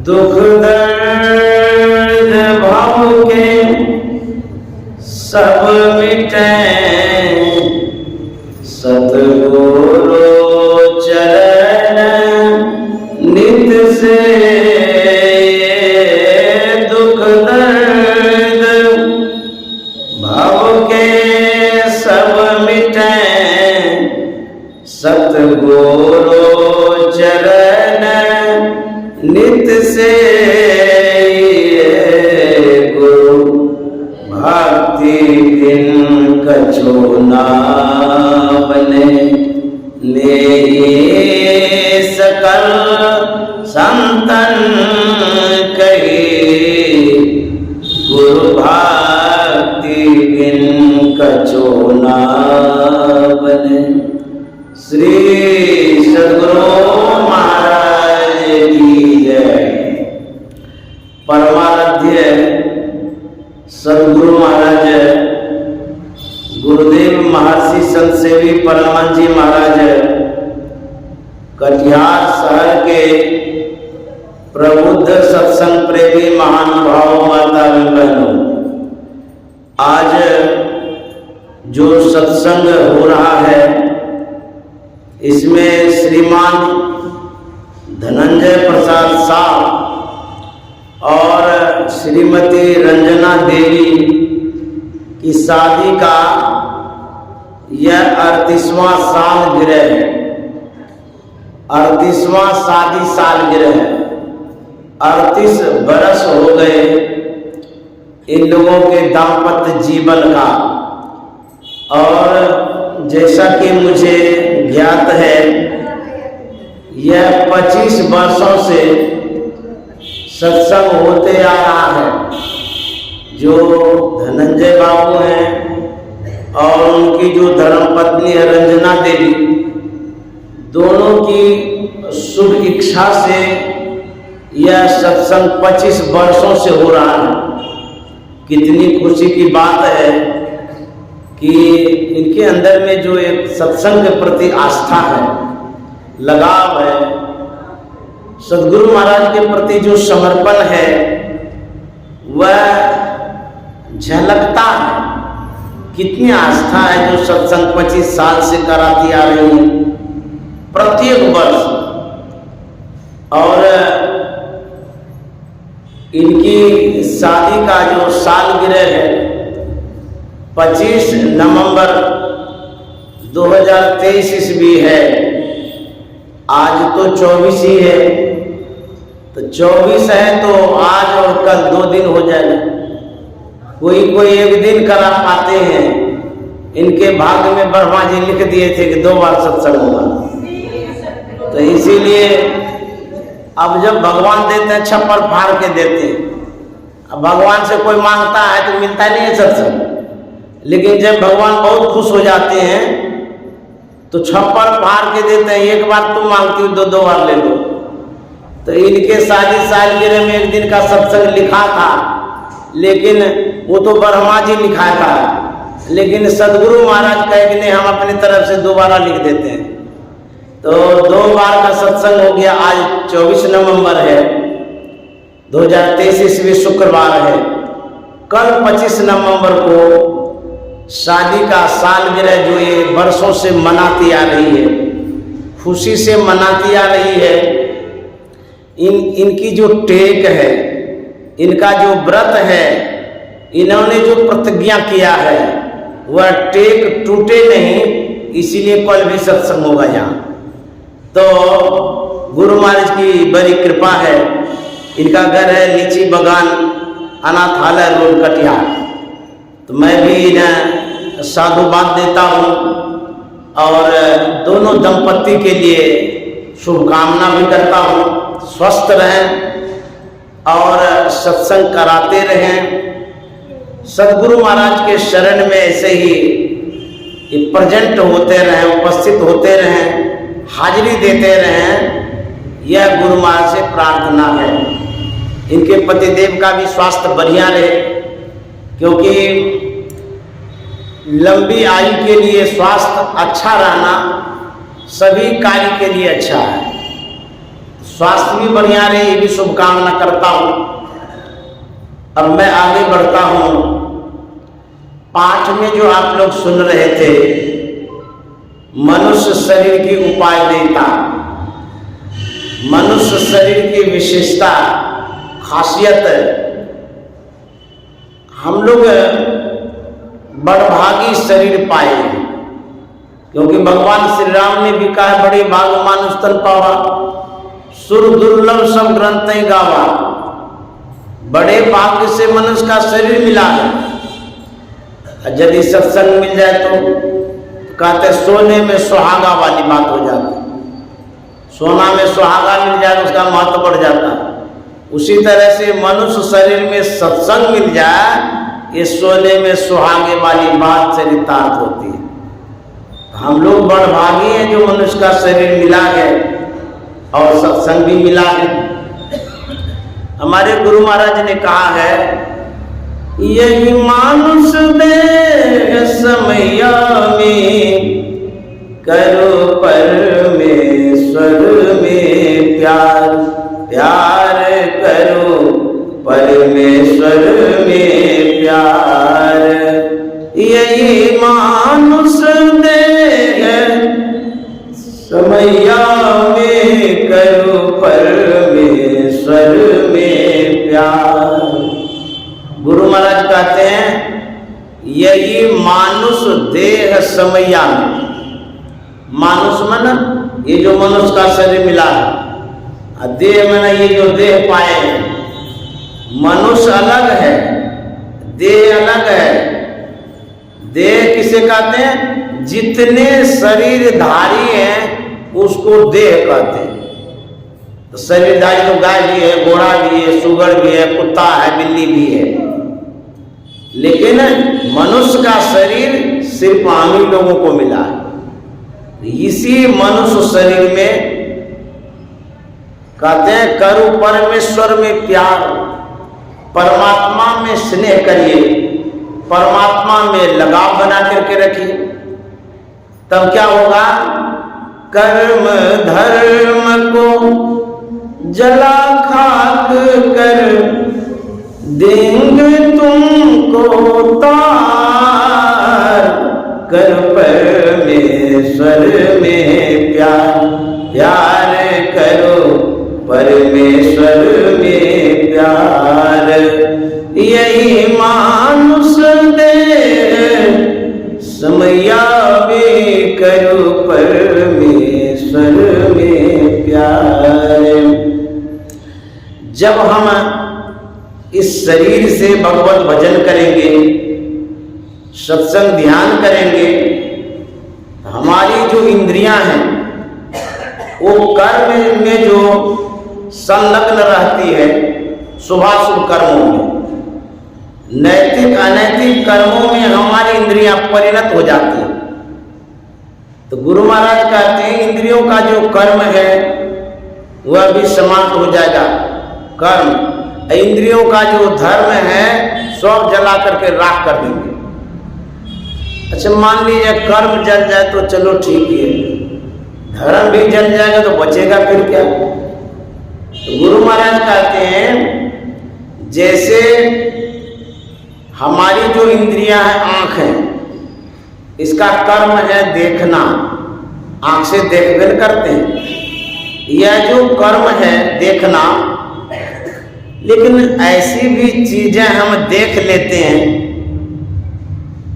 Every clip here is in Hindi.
दुख दर्द भाव के सब मिटे, सतगुरु चरण नित से दुख दर्द भाव के सब मिटे, सतगुरु चरण नित से गुरु भक्ति बिन कछु ना बने, ले सकल संतन कही, गुरु भक्ति बिन कछु ना बने। श्री सद्गुरु महाराज की जय। परमाराध्य सद्गुरु महाराज गुरुदेव महर्षि संत सेवी परमानंद जी महाराज कटिहार शहर के प्रबुद्ध सत्संग प्रेमी महानुभाव माता बहनों, आज जो सत्संग हो रहा है इसमें श्रीमान धनंजय प्रसाद साहब और श्रीमती रंजना देवी की शादी का यह 38वां सालगिरह है। 38वां शादी सालगिरह है। 38 बरस हो गए इन लोगों के दाम्पत्य जीवन का। और जैसा कि मुझे ज्ञात है, यह 25 वर्षों से सत्संग होते आ रहा है। जो धनंजय बाबू हैं और उनकी जो धर्मपत्नी है रंजना देवी, दोनों की शुभ इच्छा से यह सत्संग 25 वर्षों से हो रहा है। कितनी खुशी की बात है कि इनके अंदर में जो एक सत्संग के प्रति आस्था है, लगाव है, सद्गुरु महाराज के प्रति जो समर्पण है वह झलकता है। कितनी आस्था है जो सत्संग 25 साल से कराती आ रही है प्रत्येक वर्ष। और इनकी शादी का जो सालगिरह है 25 नवंबर 2023 ईस्वी है। आज तो 24 ही है, तो 24 है तो आज और कल 2 दिन हो जाएगा। कोई एक दिन करा पाते हैं। इनके भाग्य में ब्रह्मा जी लिख दिए थे कि 2 बार सत्संग होगा। तो इसीलिए अब जब भगवान देते हैं छप्पर फाड़ के देते हैं। अब भगवान से कोई मांगता है तो मिलता नहीं है सत्संग, लेकिन जब भगवान बहुत खुश हो जाते हैं तो छप्पर फाड़ के देते हैं। एक बार तुम मांगती हो 2 बार ले लो। तो इनके शादी सालगिरह में एक दिन का सत्संग लिखा था, लेकिन वो तो ब्रह्मा जी लिखा था, लेकिन सद्गुरु महाराज कहे कि नहीं, हम अपनी तरफ से दोबारा लिख देते हैं। तो 2 बार का सत्संग हो गया। आज 24 नवंबर है 2023 ईस्वी, शुक्रवार है। कल 25 नवंबर को शादी का सालगिरह जो ये वर्षों से मनाती आ रही है, खुशी से मनाती आ रही है। इनकी जो टेक है, इनका जो व्रत है, इन्होंने जो प्रतिज्ञा किया है वह टेक टूटे नहीं, इसीलिए कल भी सत्संग होगा यहाँ। तो गुरु महाराज की बड़ी कृपा है। इनका घर है लीची बगान, अनाथालय रोड, कटिहार। तो मैं भी इन्हें साधुवाद देता हूँ और दोनों दंपत्ति के लिए शुभकामना भी करता हूँ। स्वस्थ रहें और सत्संग कराते रहें। सद्गुरु महाराज के शरण में ऐसे ही प्रेजेंट होते रहें, उपस्थित होते रहें, हाजिरी देते रहें। यह गुरु महाराज से प्रार्थना है। इनके पतिदेव का भी स्वास्थ्य बढ़िया रहे, क्योंकि लंबी आयु के लिए स्वास्थ्य अच्छा रहना सभी कार्य के लिए अच्छा है। स्वास्थ्य भी बढ़िया रहे, ये भी शुभकामना करता हूँ। अब मैं आगे बढ़ता हूँ। पाठ में जो आप लोग सुन रहे थे, मनुष्य शरीर की उपाय देता, मनुष्य शरीर की विशेषता खासियत, हम लोग बड़भागी शरीर पाए, क्योंकि भगवान श्री राम ने भी कहा, बड़े भाग मानुष तन पावा, सुर दुर्लभ सब ग्रंथ गावा। बड़े भाग्य से मनुष्य का शरीर मिला है। यदि सत्संग मिल जाए तो कहते सोने में सुहागा वाली बात हो जाती। सोना में सुहागा मिल जाए तो उसका महत्व बढ़ जाता है। उसी तरह से मनुष्य शरीर में सत्संग मिल जाए, ये सोने में सुहागे वाली बात चरितार्थ होती है। हम लोग बड़भागी हैं जो मनुष्य का शरीर मिला है और सत्संग भी मिला है। हमारे गुरु महाराज ने कहा है, यही मानुष देह समया में करो परमेश्वर में प्यार, प्यार करो परमेश्वर में प्यार। यही मानुष देह समया में करो परमेश्वर में प्यार। गुरु महाराज कहते हैं, यही मानुष देह समया में, मानुष मन ये जो मनुष्य का शरीर मिला है, देह मन ये जो देह पाए हैं। मनुष्य अलग है, देह अलग है। देह किसे कहते हैं? जितने शरीरधारी हैं उसको देह कहते हैं। तो शरीरधारी तो गाय भी है, घोड़ा भी है, सुगर भी है, कुत्ता है, बिल्ली भी है। लेकिन मनुष्य का शरीर सिर्फ हम ही लोगों को मिला है। इसी मनुष्य शरीर में कहते हैं, करो परमेश्वर में प्यार, परमात्मा में स्नेह करिए, परमात्मा में लगाव बना करके रखिए। तब क्या होगा? कर्म धर्म को जला खाक कर देंगे तुमको तार। कर परमेश्वर में प्यार, प्यार करो परमेश्वर में प्यार। यही मानुष देह समया में करो परमेश्वर में प्यार। जब हम इस शरीर से भगवत भजन करेंगे, सत्संग ध्यान करेंगे, हमारी जो इंद्रियां हैं वो कर्म में जो संलग्न रहती है, शुभाशुभ कर्मों में, नैतिक अनैतिक कर्मों में हमारी इंद्रियां परिणत हो जाती हैं। तो गुरु महाराज कहते हैं, इंद्रियों का जो कर्म है वह भी समाप्त हो जाएगा। कर्म इंद्रियों का जो धर्म है सब जला करके राख कर देंगे। अच्छा, मान लीजिए कर्म जल जाए तो चलो ठीक है, धर्म भी जल जाएगा तो बचेगा फिर क्या? तो गुरु महाराज कहते हैं, जैसे हमारी जो इंद्रियां हैं, आंख है, इसका कर्म है देखना, आंख से देखभाल करते हैं, यह जो कर्म है देखना। लेकिन ऐसी भी चीजें हम देख लेते हैं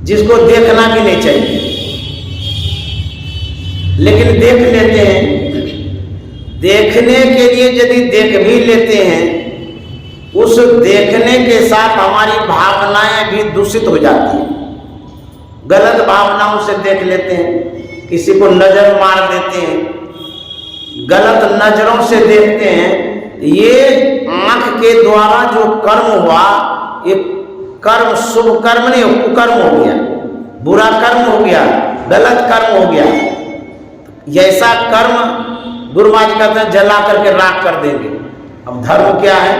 जिसको देखना भी नहीं चाहिए, लेकिन देख लेते हैं। देखने के लिए यदि देख भी लेते हैं, उस देखने के साथ हमारी भावनाएं भी दूषित हो जाती हैं। गलत भावनाओं से देख लेते हैं, किसी को नजर मार देते हैं, गलत नजरों से देखते हैं। ये आंख के द्वारा जो कर्म हुआ, ये कर्म शुभ कर्म नहीं, कुकर्म हो गया, बुरा कर्म हो गया, गलत कर्म हो गया। ऐसा कर्म गुरु महाराज कहते हैं जला करके राख कर देंगे। अब धर्म क्या है?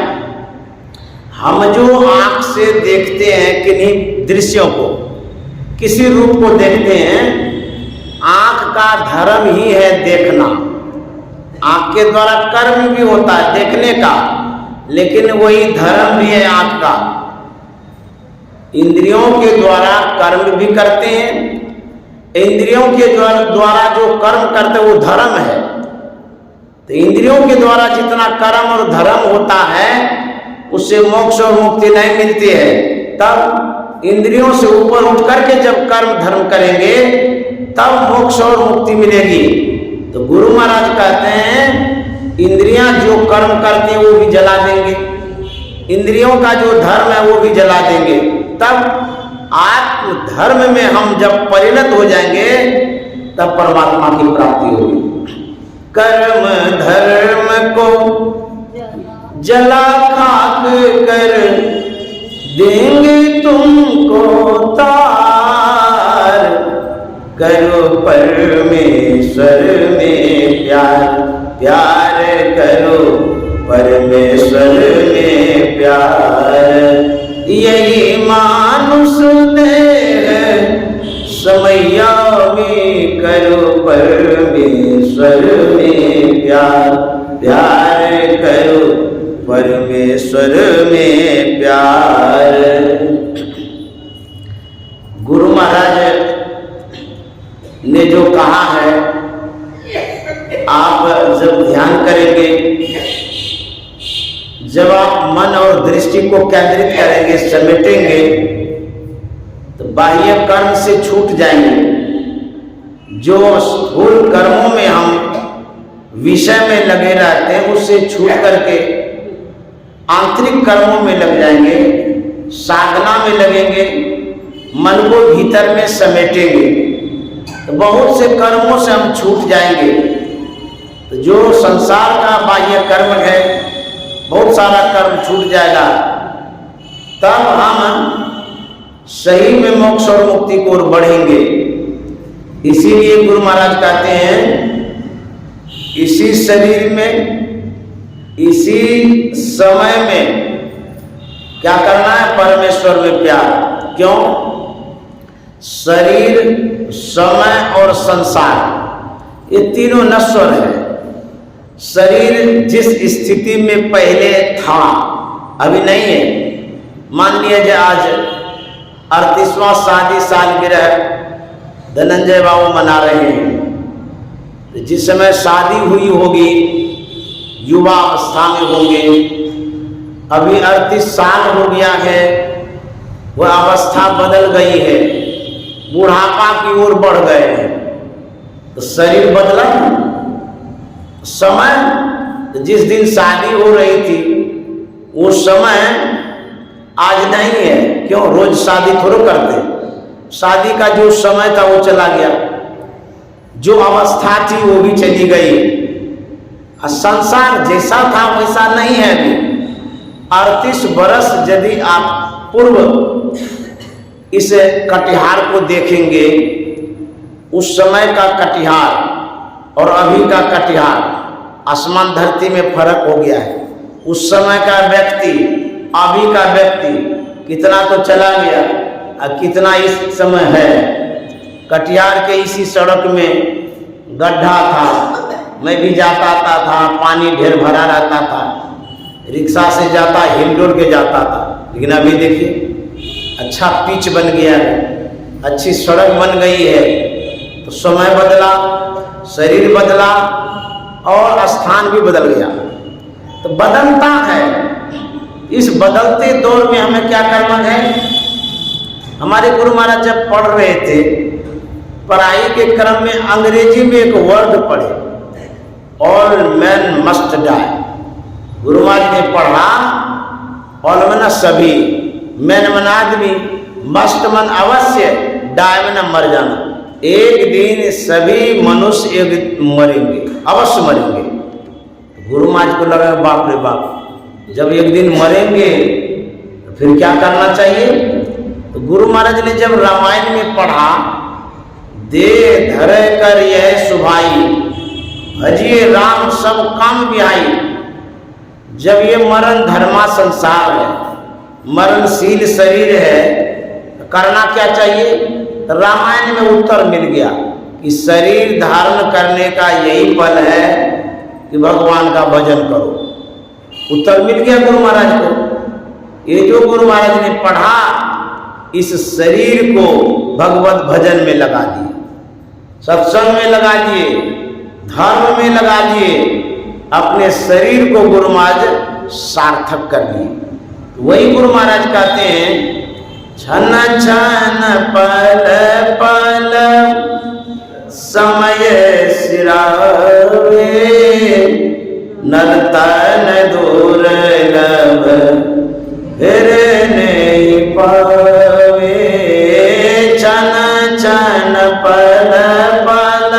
हम जो आंख से देखते हैं किन्हीं दृश्यों को, किसी रूप को देखते हैं, आंख का धर्म ही है देखना। आंख के द्वारा कर्म भी होता है देखने का, लेकिन वही धर्म भी है आंख का। इंद्रियों के द्वारा कर्म भी करते हैं, इंद्रियों के द्वारा जो कर्म करते हैं वो धर्म है। तो इंद्रियों के द्वारा जितना कर्म और धर्म होता है उससे मोक्ष और मुक्ति नहीं मिलती है। तब इंद्रियों से ऊपर उठ करके जब कर्म धर्म करेंगे तब मोक्ष और मुक्ति मिलेगी। तो गुरु महाराज कहते हैं इंद्रियां जो कर्म करती हैं वो भी जला देंगे, इंद्रियों का जो धर्म है वो भी जला देंगे। तब आत्म धर्म में हम जब परिणत हो जाएंगे तब परमात्मा की प्राप्ति होगी। कर्म धर्म को जला खाक कर देंगे तुमको तार, करो परमेश्वर में प्यार, प्यार करो परमेश्वर में प्यार। यही मानुष देह समैया में करो परमेश्वर में प्यार, प्यार करो परमेश्वर में प्यार। गुरु महाराज ने जो कहा है, आप जब ध्यान करेंगे, जब आप मन और दृष्टि को केंद्रित करेंगे, समेटेंगे, तो बाह्य कर्म से छूट जाएंगे। जो स्थूल कर्मों में हम विषय में लगे रहते हैं उससे छूट करके आंतरिक कर्मों में लग जाएंगे, साधना में लगेंगे, मन को भीतर में समेटेंगे, तो बहुत से कर्मों से हम छूट जाएंगे। तो जो संसार का बाह्य कर्म है बहुत सारा कर्म छूट जाएगा, तब हम सही में मोक्ष और मुक्ति की ओर बढ़ेंगे। इसीलिए गुरु महाराज कहते हैं इसी शरीर में इसी समय में क्या करना है, परमेश्वर में प्यार। क्यों? शरीर, समय और संसार ये तीनों नश्वर है। शरीर जिस स्थिति में पहले था अभी नहीं है। मान लीजिए आज 38वां शादी सालगिरह धनंजय बाबू मना रहे हैं। जिस समय शादी हुई होगी युवा अवस्था में होंगे, अभी 38 साल हो गया है, वह अवस्था बदल गई है, बुढ़ापा की ओर बढ़ गए हैं, तो शरीर बदला। समय जिस दिन शादी हो रही थी वो समय आज नहीं है। क्यों? रोज शादी थोड़ा करते, शादी का जो समय था वो चला गया, जो अवस्था थी वो भी चली गई। संसार जैसा था वैसा नहीं है अभी। 38 बरस यदि आप पूर्व इस कटिहार को देखेंगे, उस समय का कटिहार और अभी का कटिहार आसमान धरती में फर्क हो गया है। उस समय का व्यक्ति अभी का व्यक्ति कितना तो चला गया और कितना इस समय है। कटिहार के इसी सड़क में गड्ढा था, मैं भी जाता आता था, पानी ढेर भरा रहता था, रिक्शा से जाता हिंडोल के जाता था। लेकिन अभी देखिए अच्छा पिच बन गया है, अच्छी सड़क बन गई है। तो समय बदला, शरीर बदला और स्थान भी बदल गया। तो बदलता है। इस बदलते दौर में हमें क्या करना है? हमारे गुरु महाराज जब पढ़ रहे थे, पढ़ाई के क्रम में अंग्रेजी में एक वर्ड पढ़े, all man must die. Guru Maharaj ने पढ़ा ऑल मना सभी, मैन मन आदमी, मस्ट मन अवश्य, डाई मना मर जाना। एक दिन सभी मनुष्य एक मरेंगे, अवश्य मरेंगे। गुरु महाराज को लगा बाप रे बाप, जब एक दिन मरेंगे तो फिर क्या करना चाहिए? तो गुरु महाराज ने जब रामायण में पढ़ा, दे धरे कर यह सुभाई, भजिए राम सब काम बिहाई। जब ये मरण धर्मा संसार है, मरणशील शरीर है, तो करना क्या चाहिए? रामायण में उत्तर मिल गया कि शरीर धारण करने का यही फल है कि भगवान का भजन करो। उत्तर मिल गया गुरु महाराज को। ये जो गुरु महाराज ने पढ़ा, इस शरीर को भगवत भजन में लगा दिए, सत्संग में लगा दिए, धर्म में लगा दिए, अपने शरीर को गुरु महाराज सार्थक कर दिए। वही गुरु महाराज कहते हैं, छन छन पल पल समय सिरावे, नर तन दुर्लभ फिर नहीं पावे। छन छन पल पल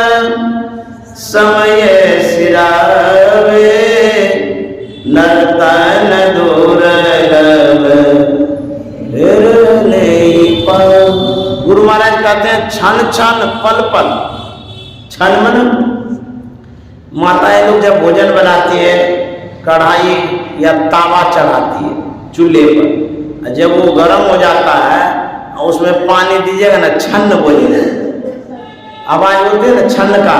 समय सिरावे, नर तन दुर्लभ फिर नहीं पावे। गुरु महाराज कहते हैं छन छन पल पल। छन मन माताएं लोग जब भोजन बनाती है, कढ़ाई या तावा चढ़ाती है चूल्हे पर, जब वो गर्म हो जाता है उसमें पानी दीजिएगा ना, छन्न बोलिए, आवाज होती है ना छन्न का।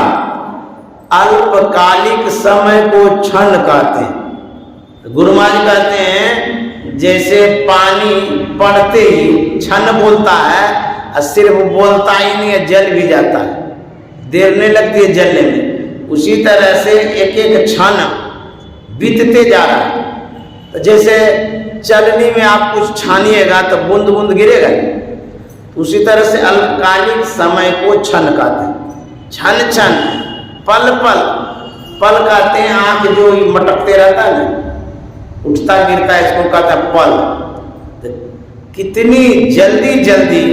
अल्पकालिक समय को छन्न कहते हैं। गुरु महाराज कहते हैं जैसे पानी पड़ते ही छन्न बोलता है, और सिर्फ बोलता ही नहीं है, जल भी जाता है, देर नहीं लगती है जलने में। उसी तरह से एक एक क्षण बीतते जा रहा है। तो जैसे चलनी में आप कुछ छानिएगा तो बूंद बूंद गिरेगा, उसी तरह से अल्पकालिक समय को क्षण कहते हैं। क्षण क्षण पल पल, पल कहते हैं आंख जो मटकते रहता है ना, उठता गिरता है, इसको कहता है पल। तो कितनी जल्दी जल्दी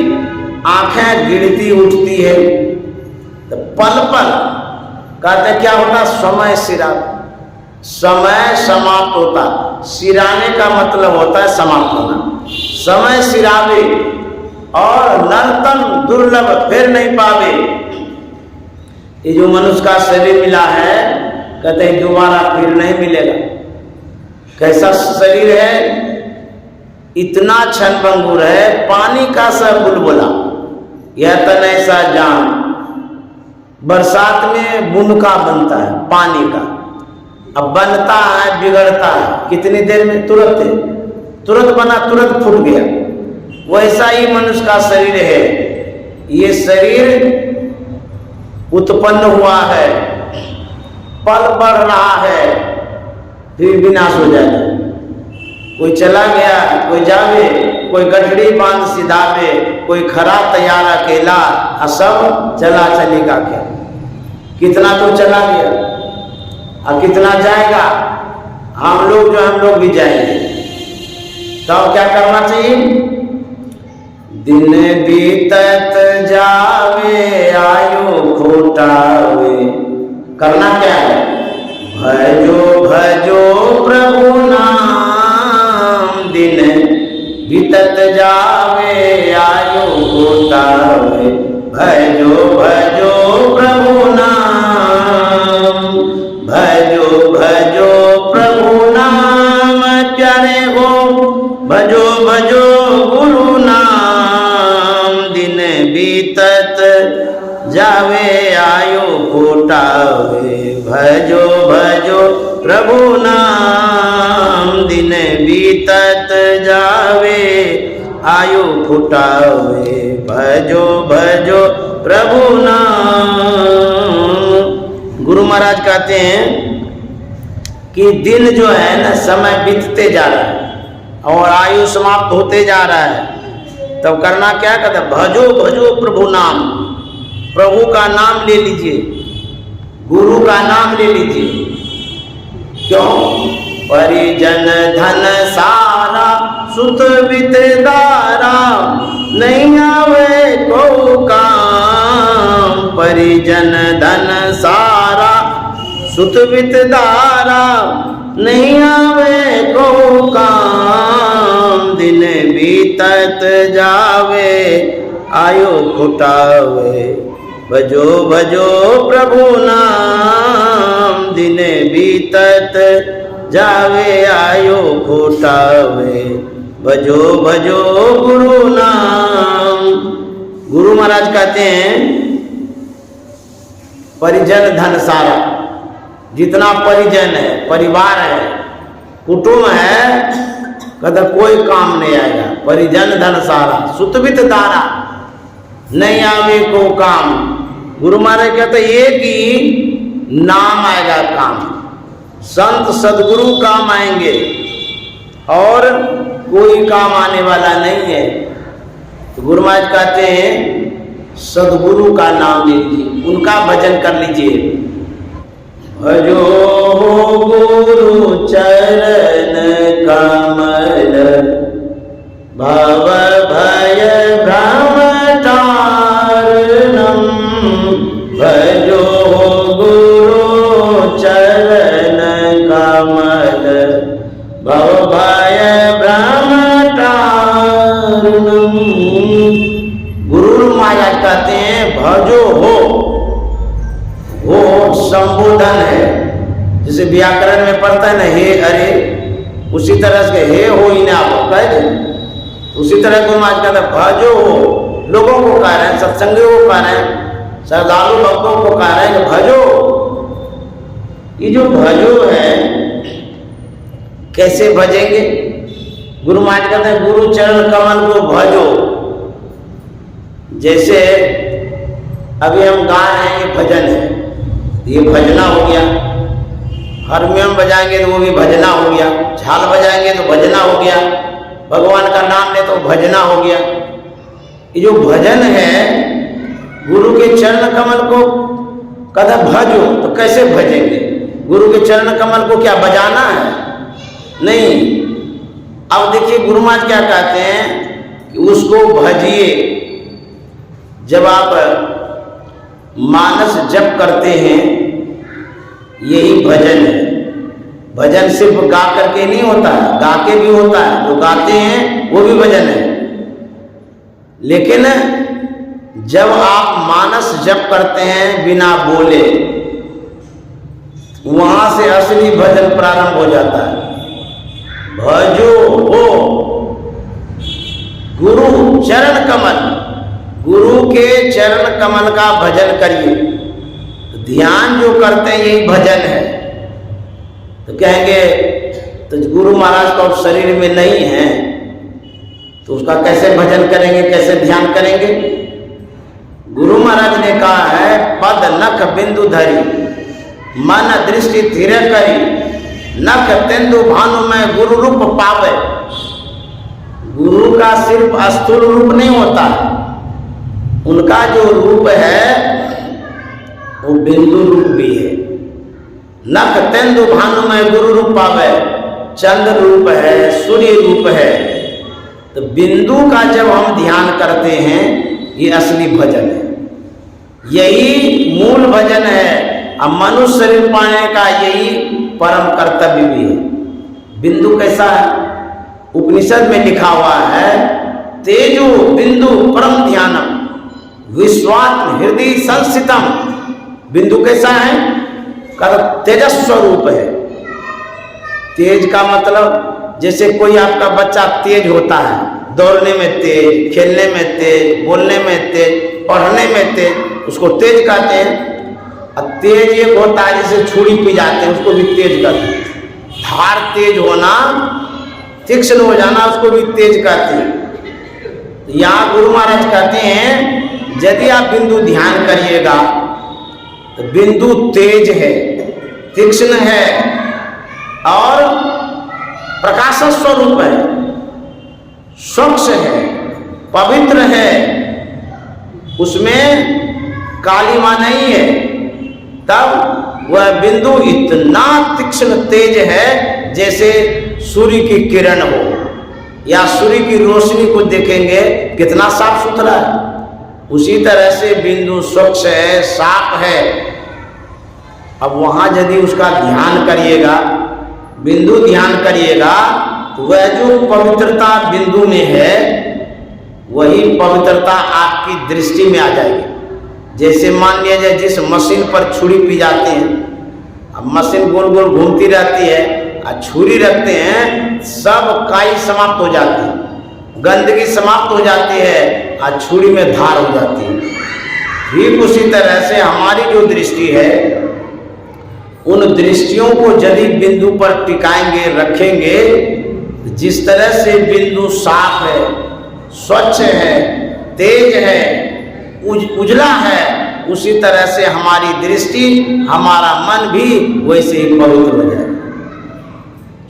आंखें गिरती उठती है। तो पल पल कहते क्या होता, समय सिरा, समय समाप्त होता। सिराने का मतलब होता है समाप्त होना। समय सिरावे और नर्तन दुर्लभ फिर नहीं पावे। ये जो मनुष्य का शरीर मिला है, कहते हैं दोबारा फिर नहीं मिलेगा। कैसा शरीर है, इतना क्षणभंगुर है, पानी का सा बुलबुला, यह तन ऐसा जान। बरसात में बूंद का बनता है पानी का, अब बनता है बिगड़ता है, कितनी देर में, तुरंत बना तुरंत फूट गया। वैसा ही मनुष्य का शरीर है। ये शरीर उत्पन्न हुआ है, पल बढ़ रहा है, फिर विनाश हो जाएगा। कोई चला गया, कोई जावे, कोई गठड़ी बांध सिधावे, कोई खरा तैयार अकेला, और सब चला चलेगा क्या। कितना तो चला गया और कितना जाएगा। हम लोग भी जाएंगे। तो क्या करना चाहिए, दिन बीतत जावे आयु खोटावे। करना क्या है, भजो भजो प्रभु नाम, दिन बीतत जावे आयु खोटावे। भजो भजो प्रभु नाम, भजो भजो प्रभु नाम, प्यारे हो भजो भजो गुरु नाम। दिन बीतत जावे आयु खोटावे, भजो भजो प्रभु नाम। दिन बीतत जावे आयु फुटावे, भजो भजो प्रभु नाम। गुरु महाराज कहते हैं कि दिन जो है ना, समय बीतते जा रहा है और आयु समाप्त होते जा रहा है। तब करना क्या, कहते भजो भजो प्रभु नाम। प्रभु का नाम ले लीजिए, गुरु का नाम ले लीजिए। क्यों, परिजन धन सारा सुत वितदारा, नहीं आवे को काम। परिजन धन सारा सुत वितदारा, नहीं आवे को काम। दिन बीतत जावे आयु फुटावे, भजो भजो प्रभु नाम। दिन बीतत जावे आयु फुटावे, भजो भजो गुरु नाम। गुरु महाराज कहते हैं परिजन धन सारा, जितना परिजन है, परिवार है, कुटुंब है, कहता कोई काम नहीं आएगा। परिजन धन सारा सुतवित दारा, नहीं आवे को काम। गुरु महाराज कहते एक ही नाम आएगा काम, संत सदगुरु काम आएंगे और कोई काम आने वाला नहीं है। तो गुरु महाराज कहते हैं सदगुरु का नाम लीजिए, उनका भजन कर लीजिए। भजो गुरु चरण कमल, भव भय भ्रम तारणम। भजो गुरु चरण कमल, भव भय भ्रम तारणम। गुरु माया कहते हैं भजो हो संबोधन है, जैसे व्याकरण में पढ़ता है ना हे अरे, उसी तरह से हे हो ही ना आप कहे, उसी तरह गुरु महाराज कहते भजो हो, लोगों को कह रहे हैं, सत्संगियों को कह रहे हैं, श्रद्धालु भक्तों को कह रहे हैं कि भजो। ये जो भजो है कैसे भजेंगे? गुरु महाराज कहते हैं गुरु चरण कमल को भजो। जैसे अभी हम गा रहे हैं, ये भजन है, ये भजना हो गया। हारमोनियम बजाएंगे तो वो भी भजना हो गया, झाल बजाएंगे तो भजना हो गया, भगवान का नाम ले तो भजना हो गया। ये जो भजन है गुरु के चरण कमल को कदा भजो, तो कैसे भजेंगे? गुरु के चरण कमल को क्या बजाना है? नहीं। अब देखिए गुरु महाराज क्या कहते हैं कि उसको भजिए। जब आप मानस जप करते हैं, यही भजन है। भजन सिर्फ गा करके नहीं होता है, गा के भी होता है, जो गाते हैं वो भी भजन है। लेकिन जब आप मानस जप करते हैं बिना बोले, वहां से असली भजन प्रारंभ हो जाता है। भजो हो गुरु चरण कमल, गुरु के चरण कमल का भजन करिए। तो ध्यान जो करते हैं यही भजन है। तो कहेंगे तो गुरु महाराज तो अब शरीर में नहीं है, तो उसका कैसे भजन करेंगे, कैसे ध्यान करेंगे? गुरु महाराज ने कहा है पद नख बिंदु धरी, मन दृष्टि धीर करी, नख तेंदु भानु में गुरु रूप पावे। गुरु का सिर्फ स्थूल रूप नहीं होता, उनका जो रूप है वो बिंदु रूप भी है। नख तेंदु भानु में गुरु रूप पावे, चंद्र रूप है, सूर्य रूप है। तो बिंदु का जब हम ध्यान करते हैं, ये असली भजन है, यही मूल भजन है। अब मनुष्य शरीर पाने का यही परम कर्तव्य भी है। बिंदु कैसा है? उपनिषद में लिखा हुआ है तेजो बिंदु परम ध्यानम विश्वात्म हृदय संस्थितम। बिंदु कैसा है? तेजस्व रूप है। तेज का मतलब जैसे कोई आपका बच्चा तेज होता है, दौड़ने में तेज, खेलने में तेज, बोलने में तेज, पढ़ने में तेज, उसको तेज कहते हैं। और तेज एक होता है जैसे छुरी पी जाते हैं, उसको भी तेज कहते हैं। धार तेज होना, तीक्ष्ण हो जाना, उसको भी तेज कहते हैं। यहाँ गुरु महाराज कहते हैं यदि आप बिंदु ध्यान करिएगा तो बिंदु तेज है, तीक्ष्ण है और प्रकाश स्वरूप है, स्वच्छ है, पवित्र है, उसमें कालिमा नहीं है। तब वह बिंदु इतना तीक्ष्ण तेज है जैसे सूर्य की किरण हो, या सूर्य की रोशनी को देखेंगे कितना साफ सुथरा है, उसी तरह से बिंदु स्वच्छ है, साफ है। अब वहां यदि उसका ध्यान करिएगा, बिंदु ध्यान करिएगा, तो वह जो पवित्रता बिंदु में है वही पवित्रता आपकी दृष्टि में आ जाएगी। जैसे मान लिया जाए जिस मशीन पर छुरी पी जाते हैं, अब मशीन गोल गोल घूमती रहती है और छुरी रखते हैं, सब काई समाप्त हो जाती है, गंदगी समाप्त हो जाती है और छुरी में धार हो जाती है। ठीक उसी तरह से हमारी जो दृष्टि है उन दृष्टियों को यदि बिंदु पर टिकाएंगे, रखेंगे, जिस तरह से बिंदु साफ है, स्वच्छ है, तेज है, उजला है, उसी तरह से हमारी दृष्टि, हमारा मन भी वैसे ही पवित्र हो जाएगा,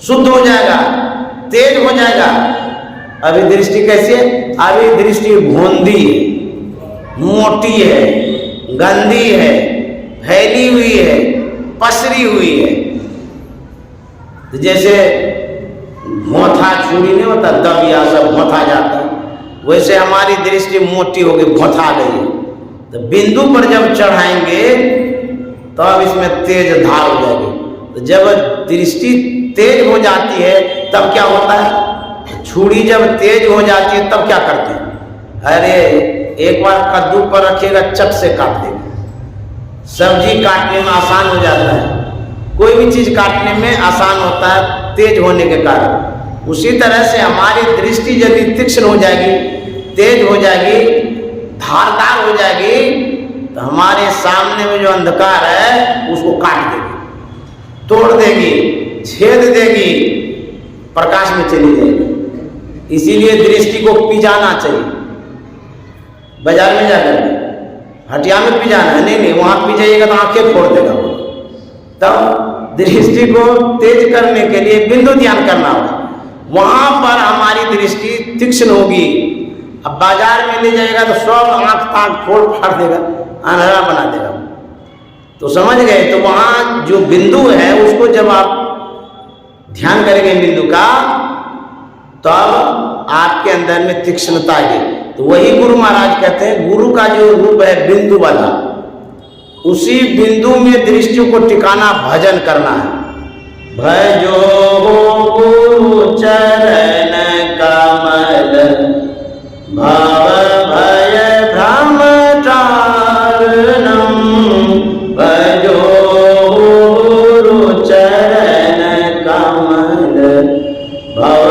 शुद्ध हो जाएगा, तेज हो जाएगा। अभी दृष्टि कैसी है? अभी दृष्टि भोंदी है, मोटी है, गंदी है, फैली हुई है, पसरी हुई है। जैसे भौंथा छुरी नहीं होता, दबिया सब भौंथा जाता है, वैसे हमारी दृष्टि मोटी हो गई, भौंथा गई। तो बिंदु पर जब चढ़ाएंगे तो अब इसमें तेज धार हो जाएगी। तो जब दृष्टि तेज हो जाती है तब क्या होता है? छुरी जब तेज हो जाती है तब क्या करते हैं? अरे एक बार कद्दू पर रखिएगा, चट से काट देगा। सब्जी काटने में आसान हो जाता है, कोई भी चीज काटने में आसान होता है तेज होने के कारण। उसी तरह से हमारी दृष्टि यदि तीक्ष्ण हो जाएगी, तेज हो जाएगी, धारदार हो जाएगी, तो हमारे सामने में जो अंधकार है उसको काट देगी, तोड़ देगी, छेद देगी, प्रकाश में चली जाएगी। इसीलिए दृष्टि को पिजाना चाहिए। बाजार में जाकर हटिया में पिजाना है, नहीं वहां पिजाइएगा तो आंखें फोड़ देगा वो। तब दृष्टि को तेज करने के लिए बिंदु ध्यान करना होगा, वहां पर हमारी दृष्टि तीक्ष्ण होगी। अब बाजार में ले जाएगा तो सब आंख ताक फोड़ फाड़ देगा, अंधेरा बना देगा। तो समझ गए? तो वहां जो बिंदु है उसको जब आप ध्यान करेंगे बिंदु का, तब आपके अंदर में तीक्ष्णता है। तो वही गुरु महाराज कहते हैं, गुरु का जो रूप है बिंदु वाला, उसी बिंदु में दृष्टि को टिकाना, भजन करना है। भजो गुरु चरण कमल, भव भय भ्रम तारणम। भजो गुरु चरण कमल, भव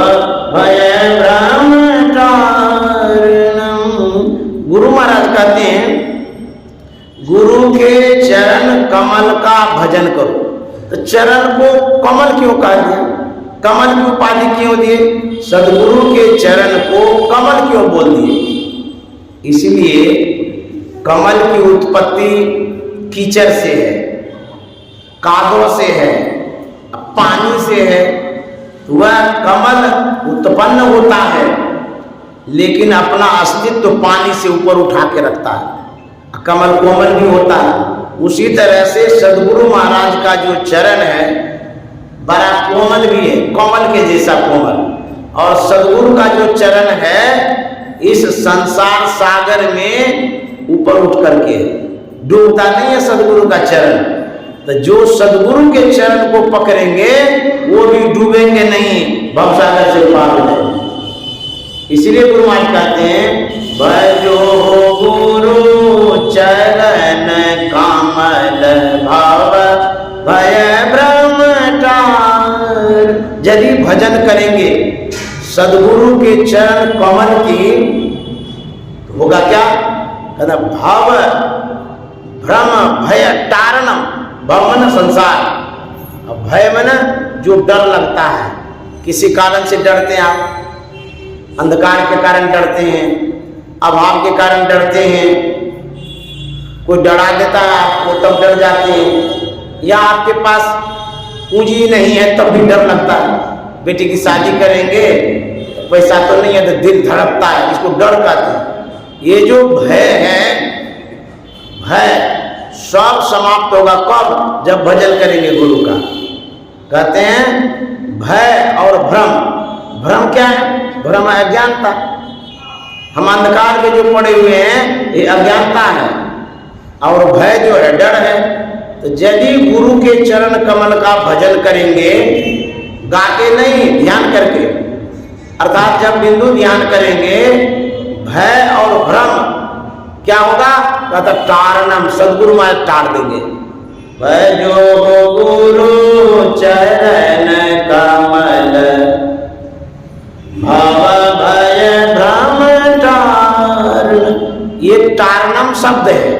भय भ्रम तारणम। गुरु महाराज कहते हैं, गुरु के चरण कमल का भजन करो। तो चरण को कमल क्यों कहा दिया? कमल की उपाधि क्यों दिए? सदगुरु के चरण को कमल क्यों बोल दिए? इसलिए कमल की उत्पत्ति कीचड़ से है, कादों से है, पानी से है। वह कमल उत्पन्न होता है लेकिन अपना अस्तित्व पानी से ऊपर उठा के रखता है, कमल कोमल भी होता है। उसी तरह से सदगुरु महाराज का जो चरण है बड़ा कोमल भी है, कमल के जैसा कोमल। और सदगुरु का जो चरण है इस संसार सागर में ऊपर उठ करके डूबता नहीं है सदगुरु का चरण। तो जो सदगुरु के चरण को पकड़ेंगे वो भी डूबेंगे नहीं, भवसागर से पार हो जाएंगे। इसीलिए गुरु महाराज कहते हैं, भजो गुरु चरण कमल, भव भय भ्रम तार। यदि भजन करेंगे सदगुरु के चरण कमल की, तो होगा क्या? कहता भव भ्रम भय तारणम। भव मन संसार, भय मन जो डर लगता है, किसी कारण से डरते हैं आप, अंधकार के कारण डरते हैं, अभाव के कारण डरते हैं, कोई डरा देता है आपको तब डर जाते हैं, या आपके पास पूंजी नहीं है तब भी डर लगता है। बेटी की शादी करेंगे, पैसा तो नहीं है तो दिल धड़कता है, इसको डर कहते हैं। ये जो भय है, भय सब समाप्त होगा कब? जब भजन करेंगे गुरु का। कहते हैं भय और भ्रम। भ्रम क्या है? भ्रम है अज्ञानता। हम अंधकार में जो पड़े हुए हैं ये अज्ञानता है, और भय जो है डर है। तो यदि गुरु के चरण कमल का भजन करेंगे, गा के नहीं, ध्यान करके, अर्थात जब बिंदु ध्यान करेंगे, भय और भ्रम क्या होगा? कहता तारणम, सदगुरु महाराज तार देंगे। भजो गुरु चरण कमल, भव भय भ्रम तारण। ये तारणम शब्द है,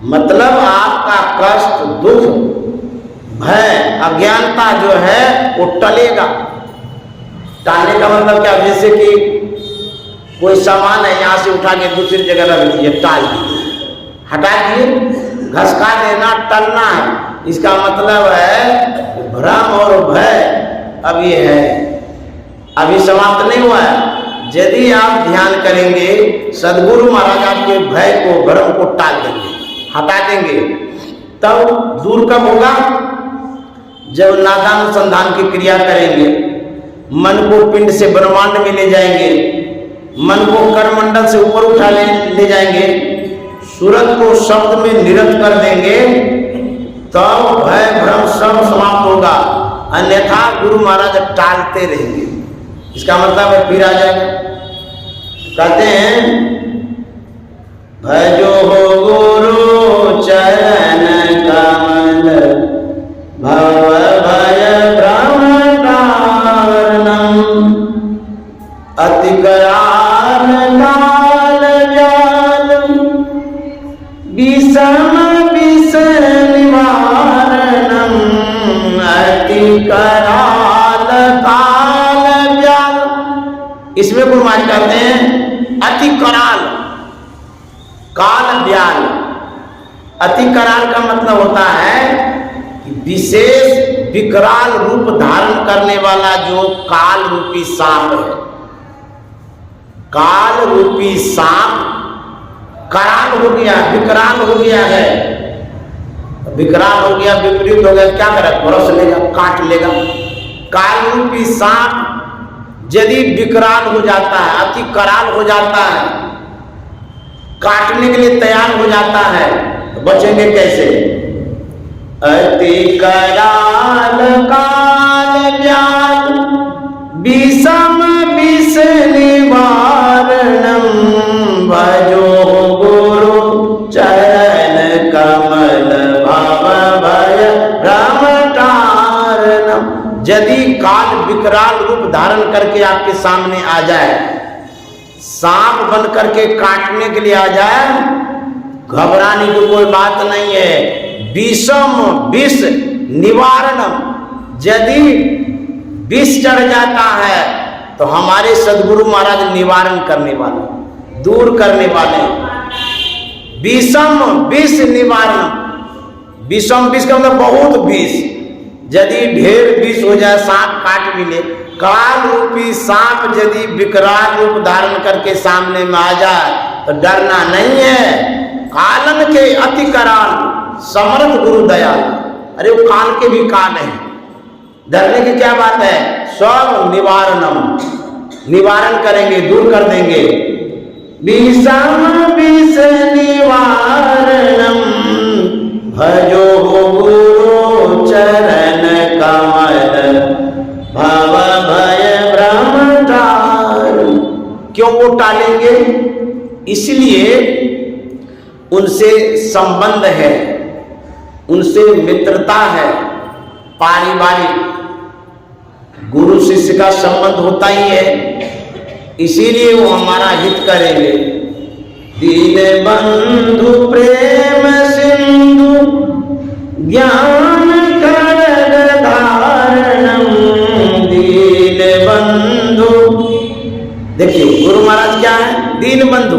मतलब आप आपका कष्ट, दुख, भय, अज्ञानता जो है वो टलेगा। टालने का मतलब क्या? जैसे कि कोई सामान है, यहाँ से उठा के दूसरी जगह रख दिए, टाल दिए, हटा दिए, घसका देना, टलना है। इसका मतलब है भ्रम और भय अब ये है, अभी समाप्त नहीं हुआ है। यदि आप ध्यान करेंगे, सदगुरु महाराज आपके भय को, भ्रम को टाल देंगे, हटा देंगे। तब दूर कब होगा? जब नादानुसंधान की क्रिया करेंगे, मन को पिंड से ब्रह्मांड में ले जाएंगे, मन को करमंडल से ऊपर उठा ले जाएंगे, सूरत को शब्द में निरत कर देंगे, तब भय भ्रम सब समाप्त होगा। अन्यथा गुरु महाराज टालते रहेंगे। इसका मतलब है फिर आ जाएगा। कहते हैं भजो हो गुरु चरण कमल भव भय भ्रम तारणम अति कराल काल व्याल विषम विष निवारणम अति कराल काल व्याल। इसमें गुरु महाराज कहते हैं अति कराल काल व्याल। अति कराल का मतलब होता है कि विशेष विकराल रूप धारण करने वाला जो काल रूपी सांप है। काल रूपी सांप कराल हो गया, विकराल हो गया है। विकराल हो गया, विपरीत हो गया, क्या करेगा? बरस लेगा, काट लेगा। काल रूपी सांप यदि विकराल हो जाता है, अति कराल हो जाता है, काटने के लिए तैयार हो जाता है, तो बचेंगे कैसे? अति कराल काल व्याल विषम विष निवारणम भजो गुरु चरण कमल भव भय भ्रम तारणम। यदि काल विकराल रूप धारण करके आपके सामने आ जाए, सांप बन करके काटने के लिए आ जाए, घबराने की कोई बात नहीं है। विषम विष निवारणम, यदि विष चढ़ जाता है तो हमारे सदगुरु महाराज निवारण करने वाले, दूर करने वाले। विषम विष निवारण, विषम विष का मतलब बहुत विष। यदि ढेर विष हो जाए, सांप काट भी ले, काल रूपी सांप यदि विकराल रूप धारण करके सामने में आ जाए तो डरना नहीं है। कालन के अति कराल समर्थ गुरु दयाल। अरे वो काल के भी काल है, डरने की क्या बात है? सब निवारणम, निवारण करेंगे, दूर कर देंगे। विषम विष निवारणम भजो गुरु चरण कमल भव भय भ्रम तारणम। क्यों वो टालेंगे? इसलिए उनसे संबंध है, उनसे मित्रता है, पारिवारिक गुरु शिष्य का संबंध होता ही है, इसीलिए वो हमारा हित करेंगे। दीन बंधु प्रेम सिंधु ज्ञान खड्ग धारणम दीन बंधु। देखिए गुरु महाराज क्या है? दीन बंधु,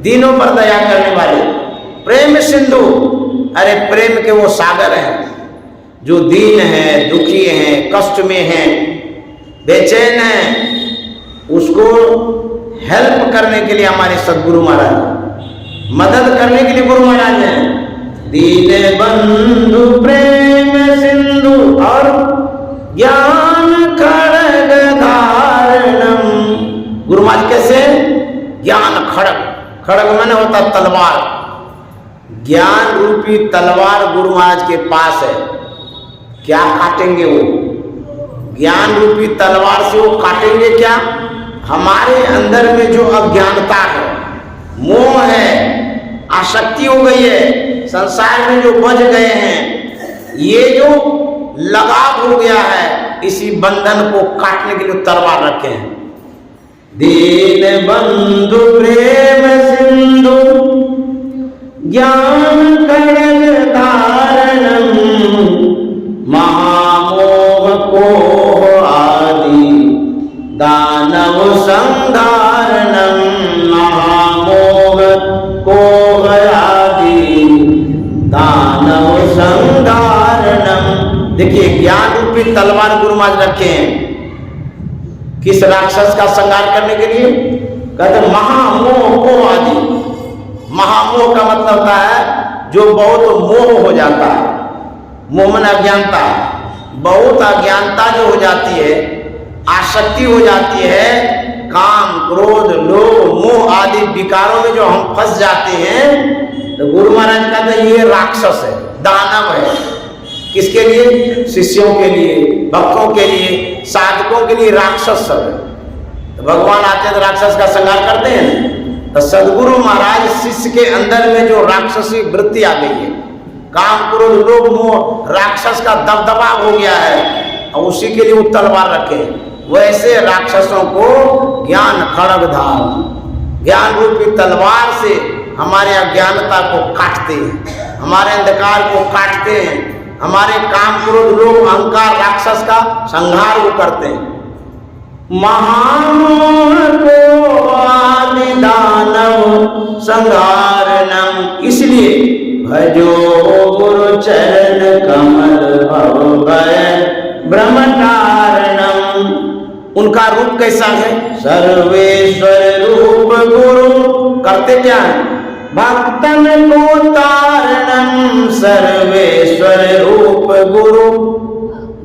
दीनों पर दया करने वाले। प्रेम सिंधु, अरे प्रेम के वो सागर हैं, जो दीन है, दुखी हैं, कष्ट में हैं, बेचैन हैं, उसको हेल्प करने के लिए हमारे सदगुरु महाराज, मदद करने के लिए गुरु महाराज हैं। दीन बंधु प्रेम सिंधु और ज्ञान खड्ग धारणम। गुरु महाराज कैसे? ज्ञान खड्ग, खड्ग माने होता तलवार, ज्ञान रूपी तलवार गुरु महाराज के पास है। क्या काटेंगे वो? ज्ञान रूपी तलवार से वो काटेंगे क्या? हमारे अंदर में जो अज्ञानता है, मोह है, आसक्ति हो गई है, संसार में जो बज गए हैं, ये जो लगाव हो गया है, इसी बंधन को काटने के लिए तलवार रखे हैं। दीन बंधु प्रेम सिंधु ज्ञान खड्ग धारणम दानव संधारणम महामोह कोहयादि दानव संधारणम। देखिए ज्ञान रूपी तलवार गुरु महाराज रखे हैं किस राक्षस का संहार करने के लिए? कहते महामोह को आदि। महामोह का मतलब होता है जो बहुत मोह हो जाता है, मोह मन अज्ञानता, बहुत अज्ञानता जो हो जाती है, आसक्ति हो जाती है, काम क्रोध लोभ मोह आदि विकारों में जो हम फंस जाते हैं, तो गुरु महाराज कहते हैं ये राक्षस है, दानव है। किसके लिए? शिष्यों के लिए, भक्तों के लिए, साधकों के लिए राक्षस सब है। तो भगवान आते हैं तो राक्षस का संहार करते हैं। तो सदगुरु महाराज शिष्य के अंदर में जो राक्षसी वृत्ति आ गई है, काम क्रोध लोभ मोह राक्षस का दबदबा हो गया है, और उसी के लिए वो तलवार रखे। वैसे राक्षसों को ज्ञान खड़ग धार, ज्ञान रूपी तलवार से हमारे अज्ञानता को काटते हैं, हमारे अंधकार को काटते हैं, हमारे काम क्रोध लोभ अहंकार राक्षस का संहार वो करते हैं। महामोह को आदि दानव संहारणम। इसलिए भजो गुरु चरण कमल भव भय ब्रह्मचारणम। उनका रूप कैसा है? सर्वेश्वर रूप गुरु। करते क्या है? भक्तन को तारणम। सर्वेश्वर रूप गुरु।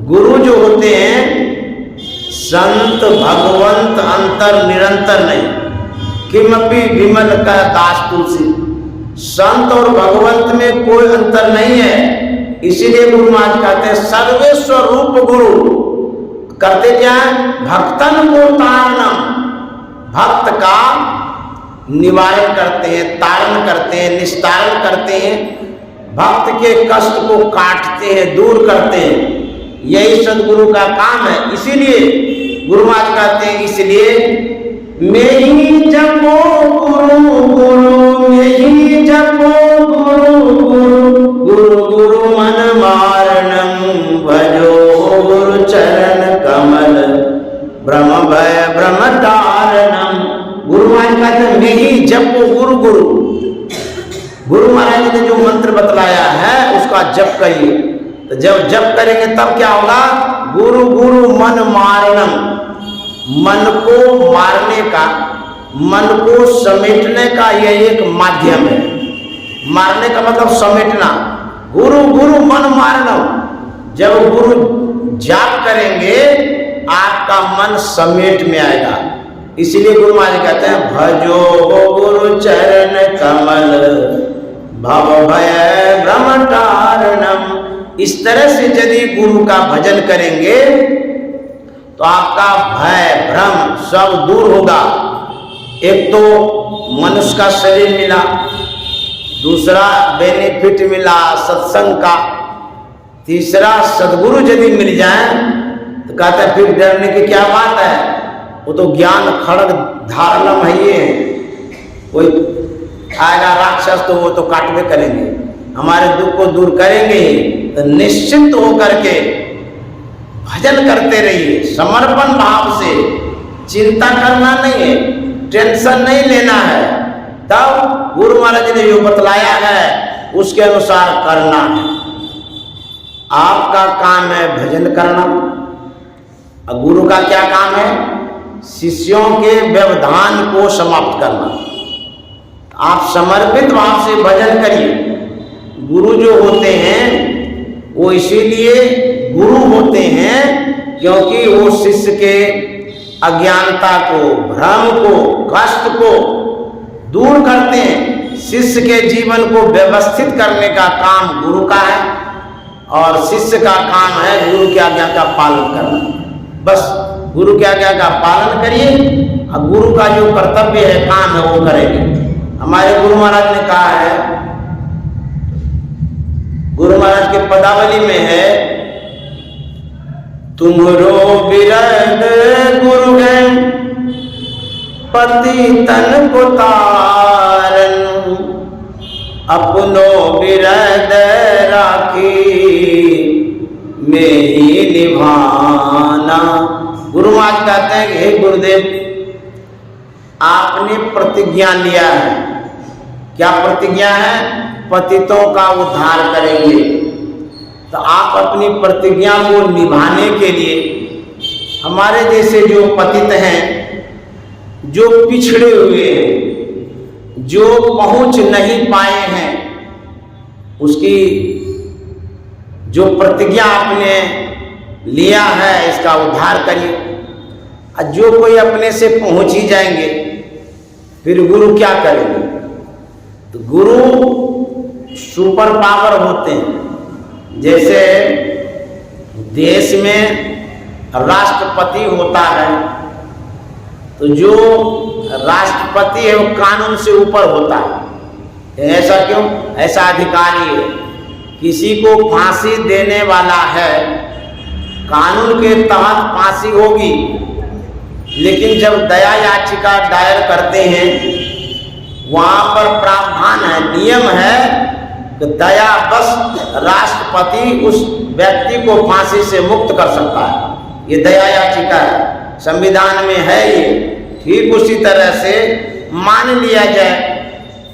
गुरु जो होते हैं संत भगवंत अंतर निरंतर नहीं, किमपि विमल का दास तुलसी। संत और भगवंत में कोई अंतर नहीं है। इसीलिए गुरु महाराज कहते हैं सर्वेश्वर रूप गुरु। करते क्या है? भक्तन को तारणम। भक्त का निवारण करते हैं, तारण करते हैं, निस्तारण करते हैं, भक्त के कष्ट को काटते हैं, दूर करते हैं। यही सदगुरु का काम है। इसीलिए गुरु महाराज कहते हैं इसलिए मैं ही जपो गुरु गुरु, मैं ही जपो गुरु गुरु, गुरु गुरु मन मारणम भजो गुरु चरण कमल ब्रह्म भय ब्रह्मचारणम। गुरु महाराज कहते हैं मैं ही जपो गुरु गुरु। गुरु महाराज ने जो मंत्र बतलाया है उसका जप करिए। तो जब जप करेंगे तब क्या होगा? गुरु गुरु मन मारणम। मन को मारने का, मन को समेटने का यह एक माध्यम है। मारने का मतलब समेटना। गुरु गुरु मन मारणम। जब गुरु जाप करेंगे आपका मन समेट में आएगा। इसलिए गुरु महाराज कहते हैं भजो गुरु चरण कमल भव भय ब्रह्मचारणम। इस तरह से यदि गुरु का भजन करेंगे तो आपका भय भ्रम सब दूर होगा। एक तो मनुष्य का शरीर मिला, दूसरा बेनिफिट मिला सत्संग का, तीसरा सदगुरु यदि मिल जाए तो कहते हैं फिर डरने की क्या बात है। वो तो ज्ञान खड़ग धारणम है। ये कोई आएगा राक्षस तो वो तो काटवे करेंगे, हमारे दुख को दूर करेंगे। तो निश्चिंत होकर के भजन करते रहिए, समर्पण भाव से। चिंता करना नहीं है, टेंशन नहीं लेना है। तब गुरु महाराज ने जो बतलाया है उसके अनुसार करना है। आपका काम है भजन करना, और गुरु का क्या काम है? शिष्यों के व्यवधान को समाप्त करना। आप समर्पित भाव से भजन करिए। गुरु जो होते हैं वो इसीलिए गुरु होते हैं क्योंकि वो शिष्य के अज्ञानता को, भ्रम को, कष्ट को दूर करते हैं। शिष्य के जीवन को व्यवस्थित करने का काम गुरु का है, और शिष्य का काम है गुरु की आज्ञा का पालन करना। बस गुरु की आज्ञा का पालन करिए, और गुरु का जो कर्तव्य है, काम है, वो करेंगे। हमारे गुरु महाराज ने कहा है, गुरु महाराज के पदावली में है, तुम्हरो बिरद गुरु है पति तन को तारन, अपनो बिरद राखी में ही निभाना गुरु महाराज कहते हैं कि हे गुरुदेव, आपने प्रतिज्ञा लिया है। क्या प्रतिज्ञा है? पतितों का उद्धार करेंगे। तो आप अपनी प्रतिज्ञा को निभाने के लिए हमारे जैसे जो पतित हैं, जो पिछड़े हुए हैं, जो पहुंच नहीं पाए हैं, उसकी जो प्रतिज्ञा आपने लिया है इसका उद्धार करिए। और जो कोई अपने से पहुंच ही जाएंगे फिर गुरु क्या करेंगे? तो गुरु सुपर पावर होते हैं। जैसे देश में राष्ट्रपति होता है, तो जो राष्ट्रपति है वो कानून से ऊपर होता है। ऐसा क्यों? ऐसा अधिकारी है। किसी को फांसी देने वाला है, कानून के तहत फांसी होगी, लेकिन जब दया याचिका दायर करते हैं वहां पर प्रावधान है, नियम है कि दया बस राष्ट्रपति उस व्यक्ति को फांसी से मुक्त कर सकता है। ये दया याचिका है, संविधान में है ये। ठीक उसी तरह से मान लिया जाए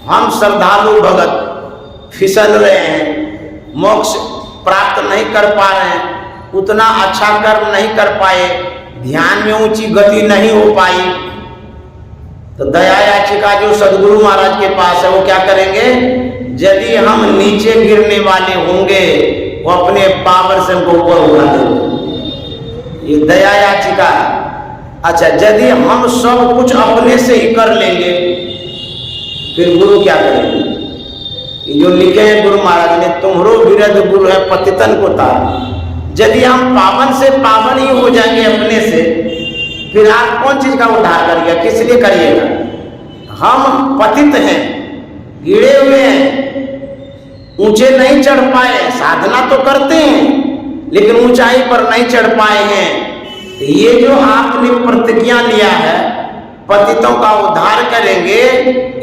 हम श्रद्धालु भगत फिसल रहे हैं, मोक्ष प्राप्त नहीं कर पा रहे हैं, उतना अच्छा कर्म नहीं कर पाए, ध्यान में ऊंची गति नहीं हो पाई, तो दया याचिका जो सदगुरु महाराज के पास है वो क्या करेंगे? यदि हम नीचे गिरने वाले होंगे वो अपने पावर से हमको ऊपर उठा देंगे। ये दया याचिका है। अच्छा, यदि हम सब कुछ अपने से ही कर लेंगे फिर गुरु क्या करेंगे? जो लिखे हैं गुरु महाराज ने, तुम्हारो विरध गुरु है पतितन को तार। यदि हम पावन से पावन ही हो जाएंगे अपने से, फिर आप कौन चीज का उद्धार करिएगा? किस लिए करिएगा? हम पतित हैं, गिरे हुए हैं, ऊंचे नहीं चढ़ पाए, साधना तो करते हैं लेकिन ऊंचाई पर नहीं चढ़ पाए हैं। तो ये जो आपने प्रतिज्ञा लिया है पतितों का उद्धार करेंगे,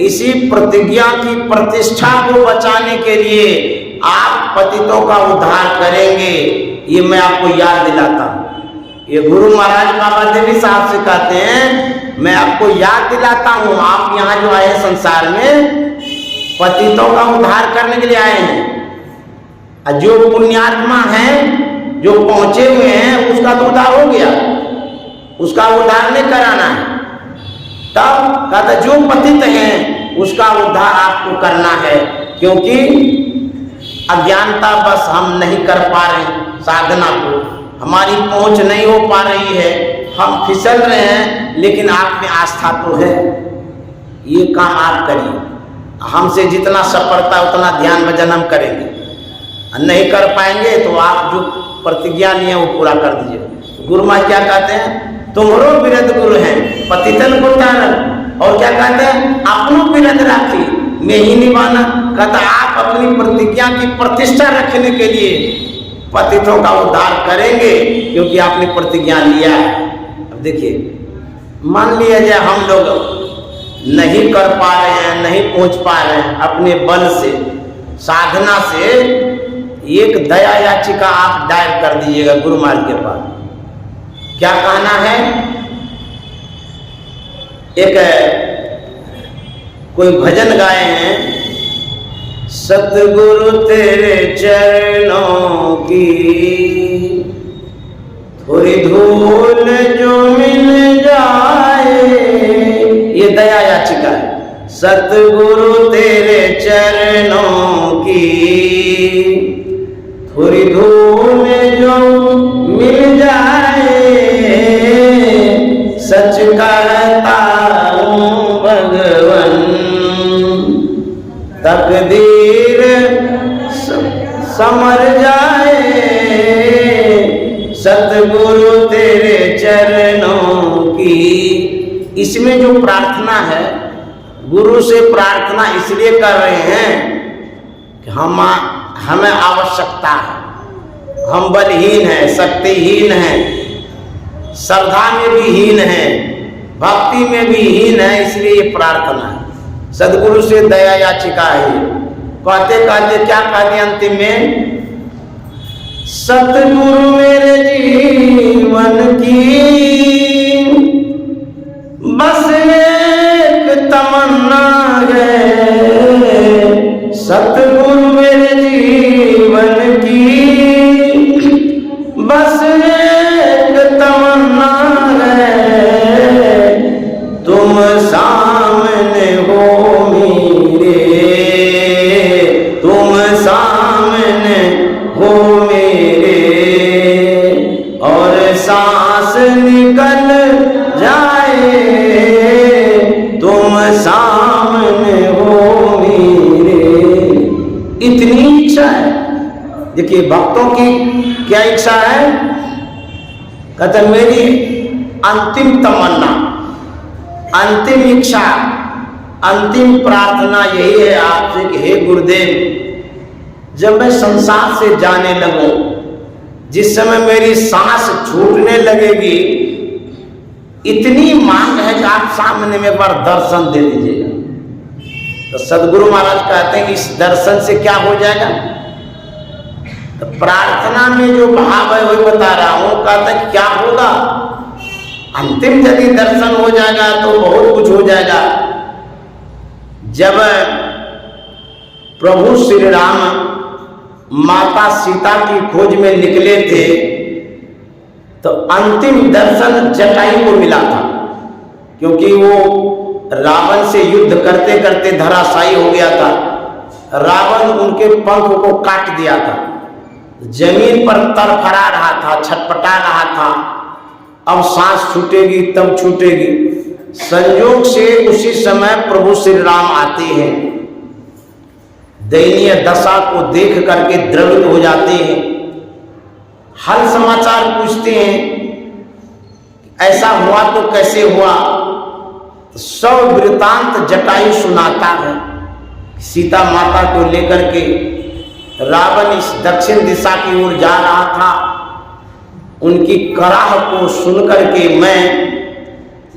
इसी प्रतिज्ञा की प्रतिष्ठा को बचाने के लिए आप पतितों का उद्धार करेंगे। ये मैं आपको याद दिलाता हूँ। ये गुरु महाराज बाबा देवी साहब से कहते हैं, मैं आपको याद दिलाता हूँ, आप यहाँ जो आए संसार में पतितों का उद्धार करने के लिए आए हैं। जो पुण्यात्मा हैं, जो पहुंचे हुए हैं, उसका तो उद्धार हो गया, उसका उद्धार नहीं कराना है। तब कहता जो पतित हैं उसका उद्धार आपको करना है, क्योंकि अज्ञानता बस हम नहीं कर पा रहे साधना को, हमारी पहुंच नहीं हो पा रही है, हम फिसल रहे हैं, लेकिन आप में आस्था तो है। ये काम आप करिए, हमसे जितना सफलता उतना ध्यान भजन हम करेंगे। नहीं कर पाएंगे तो आप जो प्रतिज्ञा लिए वो पूरा कर दीजिए। गुरु माँ क्या कहते हैं? तुम्हारो विरध गुरु हैं पतितन को तारन। और क्या कहते हैं? अपनों विरध राखी मैं ही निभाना। कहता आप अपनी प्रतिज्ञा की प्रतिष्ठा रखने के लिए पतितों का उद्धार करेंगे, क्योंकि आपने प्रतिज्ञा लिया है। अब देखिए, मान लिया जाए हम लोग नहीं कर पा रहे हैं, नहीं पहुंच पा रहे हैं अपने बल से, साधना से, एक दया याचिका आप दायर कर दीजिएगा गुरु महाराज के पास। क्या कहना है? एक कोई भजन गाए हैं, सतगुरु तेरे चरणों की थोड़ी धूल जो मिल जाए, ये दया याचिका है। सतगुरु तेरे चरणों की थोड़ी धूल जो मिल जाए, सच कहता हूँ भगवन तकदीर समर जाए। सतगुरु तेरे चरणों की, इसमें जो प्रार्थना है, गुरु से प्रार्थना इसलिए कर रहे हैं कि हमें आवश्यकता है, हम बलहीन हैं, शक्तिहीन हैं, श्रद्धा में भी हीन है, भक्ति में भी हीन है, इसलिए ये प्रार्थना है। सदगुरु से दया याचिका है। कहते कहते क्या कहते अंतिम में? सतगुरु मेरे जीवन की बस एक तमन्ना है, सतगुरु मेरे जीवन की बस एक तमन्ना है, तुम सामने हो मेरे, तुम सामने हो मेरे, और सांस निकल जाए तुम सामने हो मेरे। इतनी इच्छा है। देखिए भक्तों की क्या इच्छा है, कहते मेरी अंतिम तमन्ना, अंतिम इच्छा, अंतिम प्रार्थना यही है आपसे कि हे गुरुदेव, जब मैं संसार से जाने लगूं, जिस समय मेरी सांस छूटने लगेगी, इतनी मांग है कि आप सामने में बार दर्शन दे दीजिएगा। तो सदगुरु महाराज कहते हैं कि इस दर्शन से क्या हो जाएगा। तो प्रार्थना में जो भाव है वही बता रहा हूं। कहते हैं क्या होगा, अंतिम यदि दर्शन हो जाएगा तो बहुत कुछ हो जाएगा। जब प्रभु श्री राम माता सीता की खोज में निकले थे तो अंतिम दर्शन जटायु को मिला था, क्योंकि वो रावण से युद्ध करते करते धराशायी हो गया था। रावण उनके पंख को काट दिया था, जमीन पर तरफड़ा रहा था, छटपटा रहा था। अब सांस छूटेगी तब छूटेगी। संयोग से उसी समय प्रभु श्री राम आते हैं, दयनीय दशा को देख करके द्रवित हो जाते हैं, हाल समाचार पूछते हैं, ऐसा हुआ तो कैसे हुआ। सब वृतांत जटायु सुनाता है। सीता माता को लेकर के रावण इस दक्षिण दिशा की ओर जा रहा था। उनकी कराह को सुनकर के मैं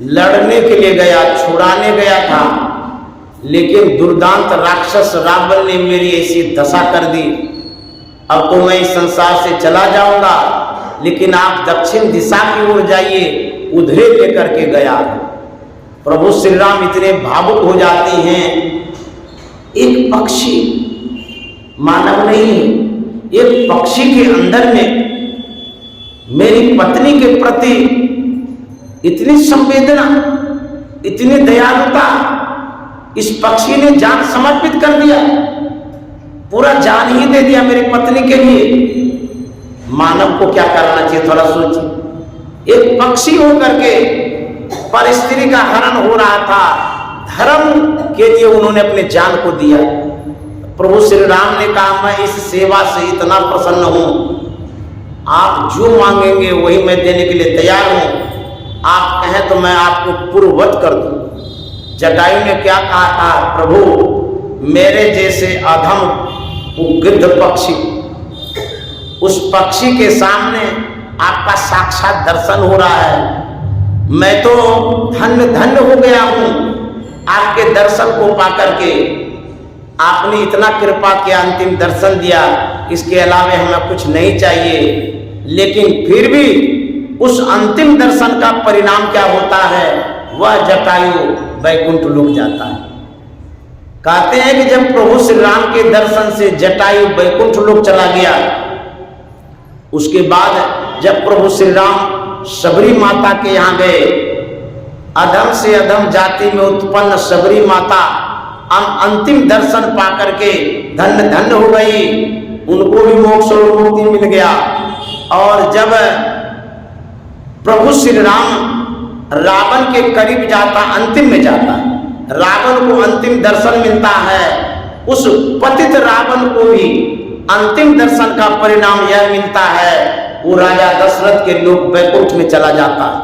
लड़ने के लिए गया, छुड़ाने गया था, लेकिन दुर्दांत राक्षस रावण ने मेरी ऐसी दशा कर दी। अब तो मैं इस संसार से चला जाऊंगा, लेकिन आप दक्षिण दिशा की ओर जाइए, उधरे लेकर के गया। प्रभु श्री राम इतने भावुक हो जाते हैं। एक पक्षी, मानव नहीं है, एक पक्षी के अंदर में मेरी पत्नी के प्रति इतनी संवेदना, इतनी दयालुता, इस पक्षी ने जान समर्पित कर दिया, पूरा जान ही दे दिया मेरी पत्नी के लिए। मानव को क्या करना चाहिए, थोड़ा सोचिए। एक पक्षी होकर के पर स्त्री का हरण हो रहा था, धर्म के लिए उन्होंने अपने जान को दिया। प्रभु श्री राम ने कहा मैं इस सेवा से इतना प्रसन्न हूं, आप जो मांगेंगे वही मैं देने के लिए तैयार हूं। आप कहें तो मैं आपको पूर्ववत कर दूं। जटायु ने क्या कहा था, प्रभु मेरे जैसे अधम गिद्ध पक्षी, उस पक्षी के सामने आपका साक्षात दर्शन हो रहा है। मैं तो धन्य धन्य हो गया हूं आपके दर्शन को पाकर के। आपने इतना कृपा किया, अंतिम दर्शन दिया, इसके अलावा हमें कुछ नहीं चाहिए। लेकिन फिर भी उस अंतिम दर्शन का परिणाम क्या होता है, वह जटायु वैकुंठ लोक जाता है। कहते हैं कि जब प्रभु श्री राम के दर्शन से जटायु वैकुंठ लोक चला गया, उसके बाद जब प्रभु श्री राम शबरी माता के यहाँ गए, अधम से अधम जाति में उत्पन्न शबरी माता अंतिम दर्शन पाकर के धन्य धन्य हो गई, उनको भी मोक्ष और मुक्ति मिल गया। और जब प्रभु श्री राम रावण के करीब जाता, अंतिम में जाता, रावण को अंतिम दर्शन मिलता है, उस पतित रावण को भी अंतिम दर्शन का परिणाम यह मिलता है, वो राजा दशरथ के लोक वैकुंठ में चला जाता है।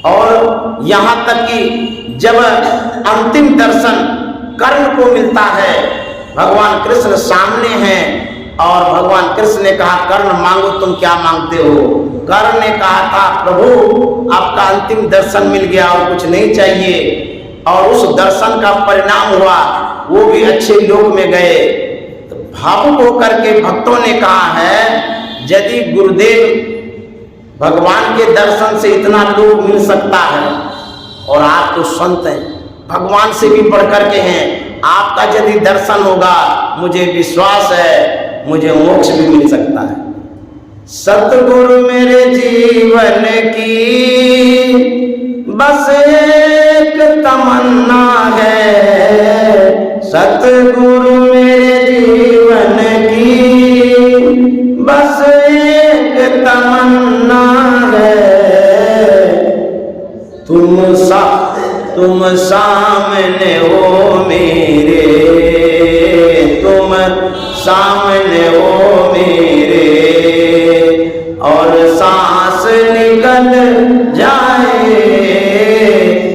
और यहां तक कि जब अंतिम दर्शन कर्ण को मिलता है, भगवान कृष्ण सामने हैं और भगवान कृष्ण ने कहा कर्ण मांगो, तुम क्या मांगते हो। कर्ण ने कहा था प्रभु आपका अंतिम दर्शन मिल गया और कुछ नहीं चाहिए। और उस दर्शन का परिणाम हुआ, वो भी अच्छे लोक में गए। तो भावुक होकर के भक्तों ने कहा है यदि गुरुदेव भगवान के दर्शन से इतना लोग मिल सकता है और आप तो संत हैं, भगवान से भी बढ़कर के हैं, आपका यदि दर्शन होगा मुझे विश्वास है मुझे मोक्ष भी मिल सकता है। सतगुरु मेरे जीवन की बस एक तमन्ना है, सतगुरु मेरे जीवन की बस एक तमन्ना है, तुम सामने हो मेरे, तुम सामने हो मेरे, और सांस निकल जाए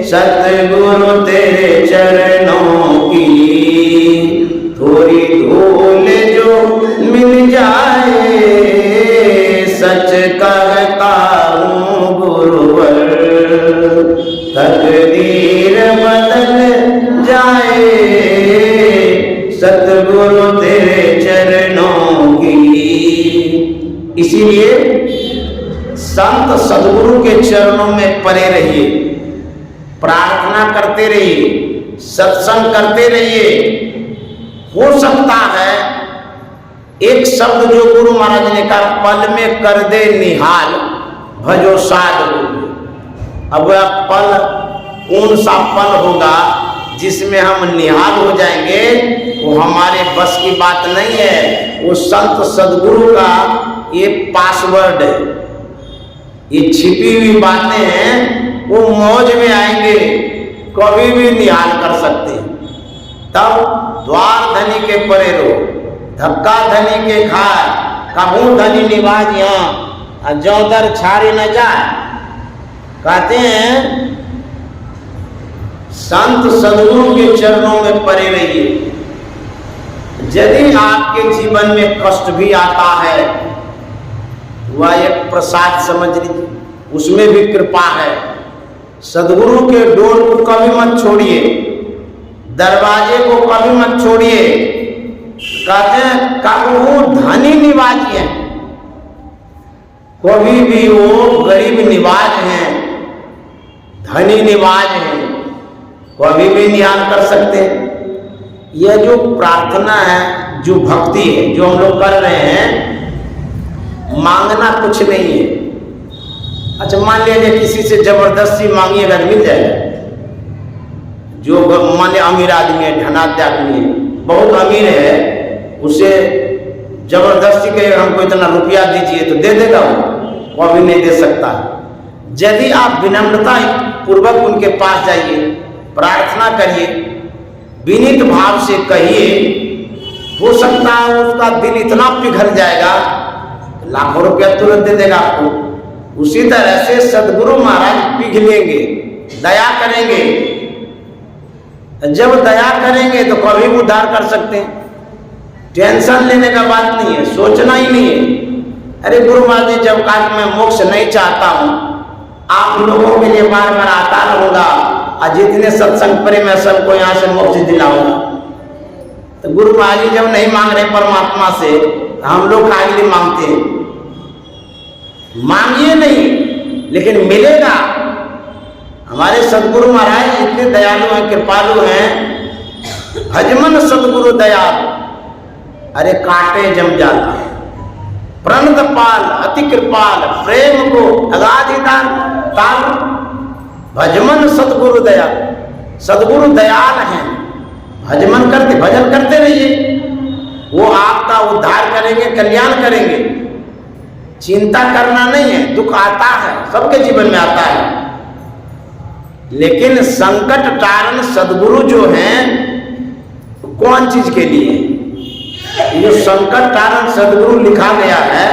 सतगुरु तेरे चरणों की, थोड़ी धूल जो मिल जाए सच कहता हूँ गुरुवर, तकदीर बदल जाए सतगुरु तेरे चरणों की। इसीलिए संत सदगुरु के चरणों में पड़े रहिए, प्रार्थना करते रहिए, सत्संग करते रहिए। हो सकता है एक शब्द जो गुरु महाराज ने कहा, पल में कर दे निहाल भजो साध हो। अब वह पल कौन सा पल होगा जिसमें हम निहाल हो जाएंगे, वो हमारे बस की बात नहीं है। वो संत सदगुरु का ये पासवर्ड है, ये छिपी हुई बातें हैं, वो मौज में आएंगे, कभी भी निहाल कर सकते हैं। तब द्वार धनी के परे रहो, धक्का धनी के खाए, कबू धनी निवाज यहाँ जौदर छाड़ी न जाए। कहते हैं संत सदगुरु के चरणों में पड़े रहिए। यदि आपके जीवन में कष्ट भी आता है, वह एक प्रसाद समझ लीजिए, उसमें भी कृपा है। सदगुरु के डोर को कभी मत छोड़िए, दरवाजे को कभी मत छोड़िए। कहते हैं कबहू धनी निवाज है, कभी भी वो गरीब निवाज हैं, धनी निवाज हैं, कभी भी निहाल कर सकते हैं। यह जो प्रार्थना है, जो भक्ति है, जो हम लोग कर रहे हैं, मांगना कुछ नहीं है। अच्छा मान लीजिए किसी से जबरदस्ती मांगिए, अगर मिल जाएगा। जो मान लिया अमीर आदमी है, धनाढ्य आदमी है, बहुत अमीर है, उसे जबरदस्ती कहे हमको इतना रुपया दीजिए तो दे देगा, वो भी नहीं दे सकता। यदि आप विनम्रता पूर्वक उनके पास जाइए, प्रार्थना करिए, विनीत भाव से कहिए, हो सकता है उसका दिल इतना पिघल जाएगा लाखों रुपया तुरंत दे देगा आपको। उसी तरह से सदगुरु महाराज पिघलेंगे, दया करेंगे। जब दया करेंगे तो कभी भी उद्धार कर सकते हैं। टेंशन लेने का बात नहीं है, सोचना ही नहीं है। अरे गुरु महाराज जी जब कहा मैं मोक्ष नहीं चाहता हूं, आप लोगों के लिए बार बार आता रहूंगा और जितने सत्संग प्रेम है सबको यहाँ से मोक्ष दिलाऊंगा। तो गुरु महाराज जी जब नहीं मांग रहे परमात्मा से, हम लोग काहे लिए मांगते हैं? मांगिए नहीं, लेकिन मिलेगा। हमारे सदगुरु महाराज इतने दयालु हैं, कृपालु हैं। भजमन सदगुरु दयालु, अरे काटे जम जाता है। प्रणत पाल अति कृपाल, प्रेम को अगाधिदान ताल। भजमन सदगुरु दयाल, सदगुरु दयाल हैं। भजमन करते, भजन करते रहिए, वो आपका उद्धार करेंगे, कल्याण करेंगे। चिंता करना नहीं है। दुख आता है, सबके जीवन में आता है, लेकिन संकट टारण सदगुरु जो हैं कौन चीज के लिए? ये संकट टारण सदगुरु लिखा गया है,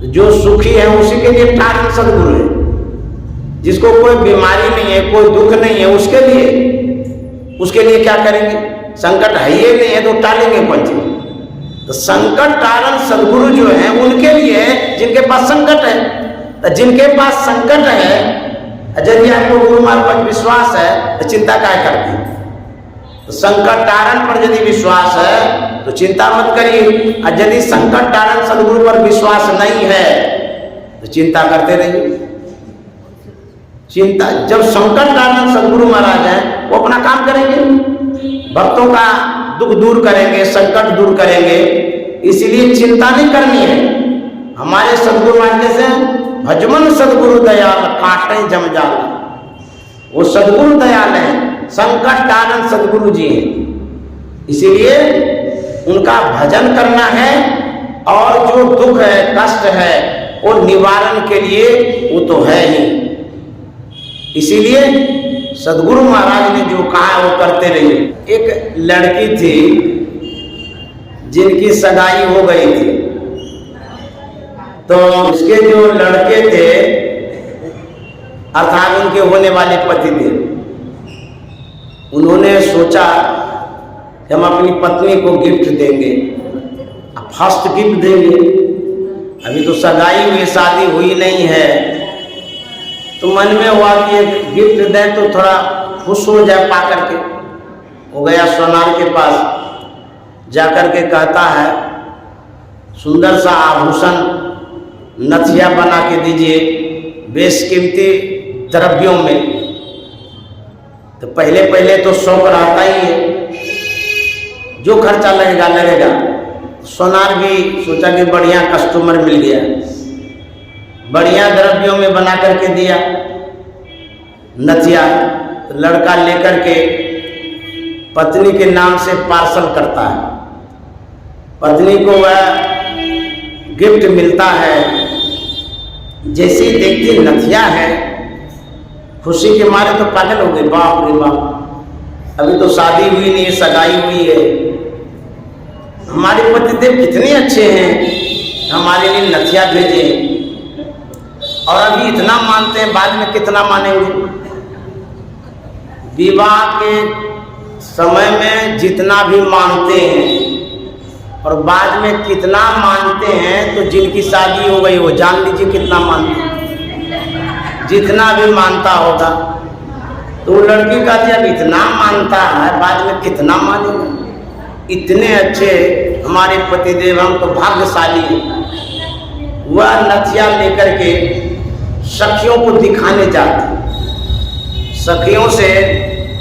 जो सुखी है उसी के लिए टारण सदगुरु है। जिसको कोई बीमारी नहीं है, कोई दुख नहीं है, उसके लिए क्या करेंगे? संकट है ही नहीं है तो टालेंगे कौन चीज? तो संकट टारण सदगुरु जो है उनके लिए है जिनके पास संकट है। तो जिनके पास संकट है, यदि आपको गुरु महाराज पर विश्वास है तो चिंता क्या करते हैं? तो संकट टारण पर यदि विश्वास है तो चिंता मत करिए, और यदि संकट टारण सदगुरु पर विश्वास नहीं है तो चिंता करते रहिए। चिंता, जब संकट टारण सदगुरु महाराज हैं, वो अपना काम करेंगे, भक्तों का दुख दूर करेंगे, संकट दूर करेंगे, इसलिए चिंता नहीं करनी है। हमारे सदगुरु महाराज जैसे भजमन सदगुरु दयाल काटे जमजाल, वो सदगुरु दयाल है, संकट टारण सदगुरु जी हैं, इसीलिए उनका भजन करना है, और जो दुख है, कष्ट है, वो निवारण के लिए वो तो है ही। इसीलिए सदगुरु महाराज ने जो कहा वो करते रहिए। एक लड़की थी जिनकी सगाई हो गई थी, तो उसके जो लड़के थे अर्थात उनके होने वाले पति थे, उन्होंने सोचा कि हम अपनी पत्नी को गिफ्ट देंगे, फर्स्ट गिफ्ट देंगे, अभी तो सगाई हुई, शादी हुई नहीं है, तो मन में हुआ कि एक गिफ्ट दें तो थोड़ा खुश हो जाए पा करके। हो गया सोनार के पास, जाकर के कहता है सुंदर सा आभूषण नथिया बना के दीजिए बेशकीमती द्रव्यों में। तो पहले पहले तो शौक रहता ही है, जो खर्चा लगेगा लगेगा। सोनार भी सोचा कि बढ़िया कस्टमर मिल गया, बढ़िया द्रव्यों में बना करके दिया नथिया। तो लड़का लेकर के पत्नी के नाम से पार्सल करता है, पत्नी को वह गिफ्ट मिलता है। जैसे ही देखती नथिया है, खुशी के मारे तो पागल हो गई, बाप रे बाप, अभी तो शादी हुई नहीं, सगाई हुई है, हमारे पतिदेव कितने अच्छे हैं, हमारे लिए नथिया भेजे, और अभी इतना मानते हैं, बाद में कितना मानेंगे। विवाह के समय में जितना भी मानते हैं और बाद में कितना मानते हैं, तो जिनकी शादी हो गई वो जान लीजिए कितना मानते हैं। जितना भी मानता होगा, तो वो लड़की कहती है अब इतना मानता है, बाद में कितना मानेंगे, इतने अच्छे हमारे पतिदेव, हम तो भाग्यशाली हैं। वह नथिया लेकर के सखियों को दिखाने जाती, सखियों से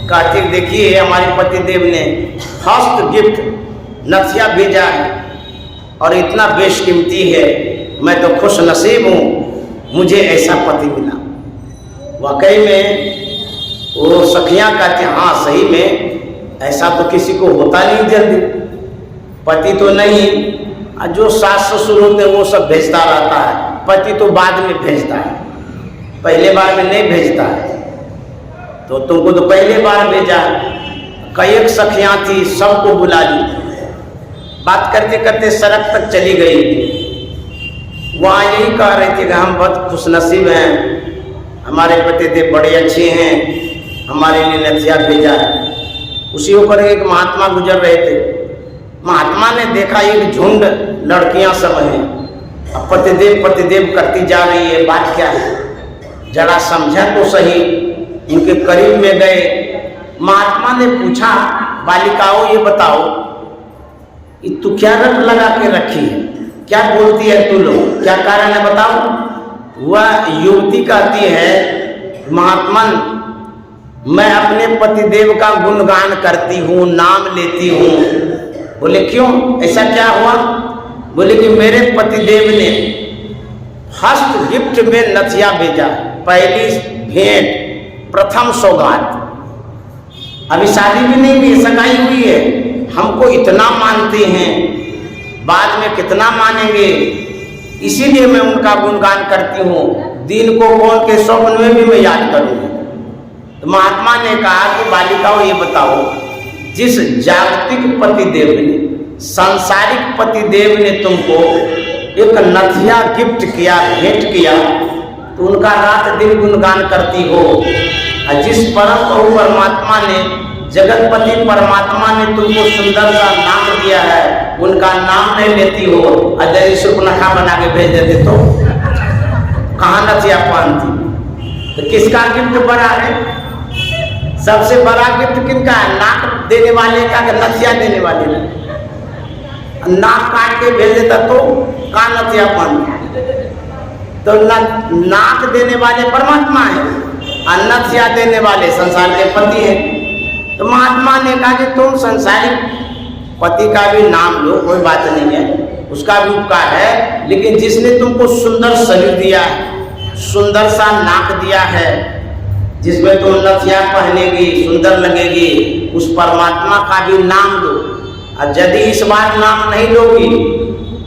कहती देखिए हमारे पतिदेव ने फर्स्ट गिफ्ट नथिया भेजा है, और इतना बेशकीमती है, मैं तो खुश नसीब हूँ, मुझे ऐसा पति मिला। वाकई में वो सखियाँ कहते हैं हाँ सही में ऐसा तो किसी को होता नहीं जल्दी, पति तो नहीं, जो सास ससुर होते हैं वो सब भेजता रहता है, पति तो बाद में भेजता है, पहले बार में नहीं भेजता है। तो तुमको तो पहले बार भेजा। कई एक सखियाँ थी, सबको बुला ली, बात करते करते सड़क तक चली गई। वहाँ यही कह रहे थे कि हम बहुत खुशनसीब हैं, हमारे पतिदेव बड़े अच्छे हैं, हमारे लिए नथिया भेजा है। उसी ऊपर एक महात्मा गुजर रहे थे, महात्मा ने देखा एक झुंड लड़कियां सब हैं, अब पतिदेव पतिदेव करती जा रही है, बात क्या है, जरा समझा तो सही। इनके करीब में गए, महात्मा ने पूछा बालिकाओं ये बताओ ये तू क्या रट लगा के रखी है, क्या बोलती है तू लोग, क्या कारण है बताओ। वह युवती कहती है महात्मन मैं अपने पतिदेव का गुणगान करती हूँ, नाम लेती हूँ। बोले क्यों, ऐसा क्या हुआ। बोले कि मेरे पतिदेव ने फर्स्ट गिफ्ट में नथिया भेजा, पहली भेंट, प्रथम सौगात। अभी शादी भी नहीं हुई, सगाई हुई है, हमको इतना मानते हैं, बाद में कितना मानेंगे, इसीलिए मैं उनका गुणगान करती हूँ, दिन को कौन के स्वप्न में भी मैं याद करूँगी। तो महात्मा ने कहा कि बालिकाओं ये बताओ, जिस जागतिक पतिदेव ने, सांसारिक पतिदेव ने तुमको एक नथिया गिफ्ट किया, भेंट किया, तो उनका रात दिन गुणगान करती हो। और जिस परम प्रभु परमात्मा ने, जगतपति परमात्मा ने तुमको सुंदर सा नाम दिया है, उनका नाम नहीं लेती हो, अजय सुपनखा बना के भेज देते तो कहाँ नथिया पहनती। तो किसका गिफ्ट बड़ा है, सबसे बड़ा गिफ्ट किनका है, नाक देने वाले का नथिया देने वाले ने नाक काट के भेज देता तो का नथियापन। तो नाक देने वाले परमात्मा है और नथिया देने वाले संसार के पति है। तो महात्मा ने कहा कि तुम संसारिक पति का भी नाम लो, कोई बात नहीं है, उसका भी उपकार है, लेकिन जिसने तुमको सुंदर शरीर दिया है, सुंदर सा नाक दिया है, जिसमें तुम नथिया पहनेगी, सुंदर लगेगी, उस परमात्मा का भी नाम लो। और यदि इस बार नाम नहीं लोगी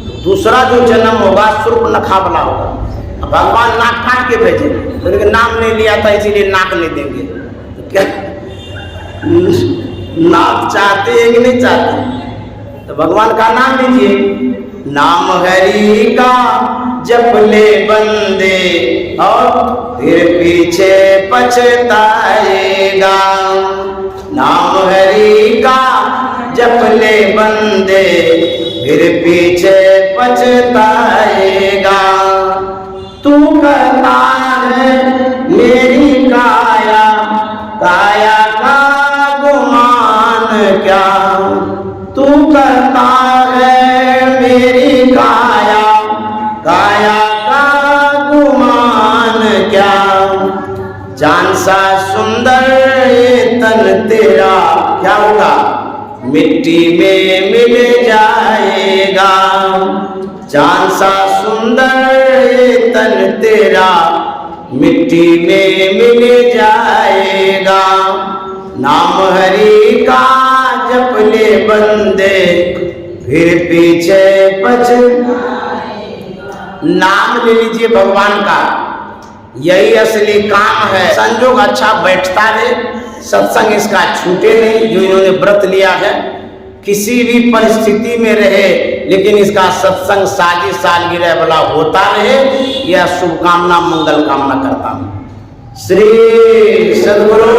तो दूसरा जो जन्म होगा सुर्प नखावला होगा। भगवान नाक काट के भेजे, लेकिन नाम नहीं लिया था इसीलिए नाक नहीं देंगे। तो क्या नाक चाहते हैं कि नहीं चाहते? तो भगवान का नाम लीजिए। नाम हरि का जप ले बंदे और फिर पीछे पछताएगा। नाम हरि का जप ले बंदे फिर पीछे पछताएगा। तू करता है मेरी काया, काया का गुमान क्या। तू करता है मेरी काया, काया का गुमान क्या। जान सा सुंदर ये तन तेरा क्या होगा, मिट्टी में मिल जाएगा। जान सा सुंदर ये तन तेरा मिट्टी में मिल जाएगा। नाम हरि का जप ले बंदे फिर पीछे नाम ले लीजिए भगवान का, यही असली काम है। संयोग अच्छा बैठता रहे, सत्संग इसका छूटे नहीं। जो इन्होंने व्रत लिया है किसी भी परिस्थिति में रहे, लेकिन इसका सत्संग शादी सालगिरह वाला होता रहे, यह शुभकामना मंगल कामना करता हूँ। श्री सद्गुरु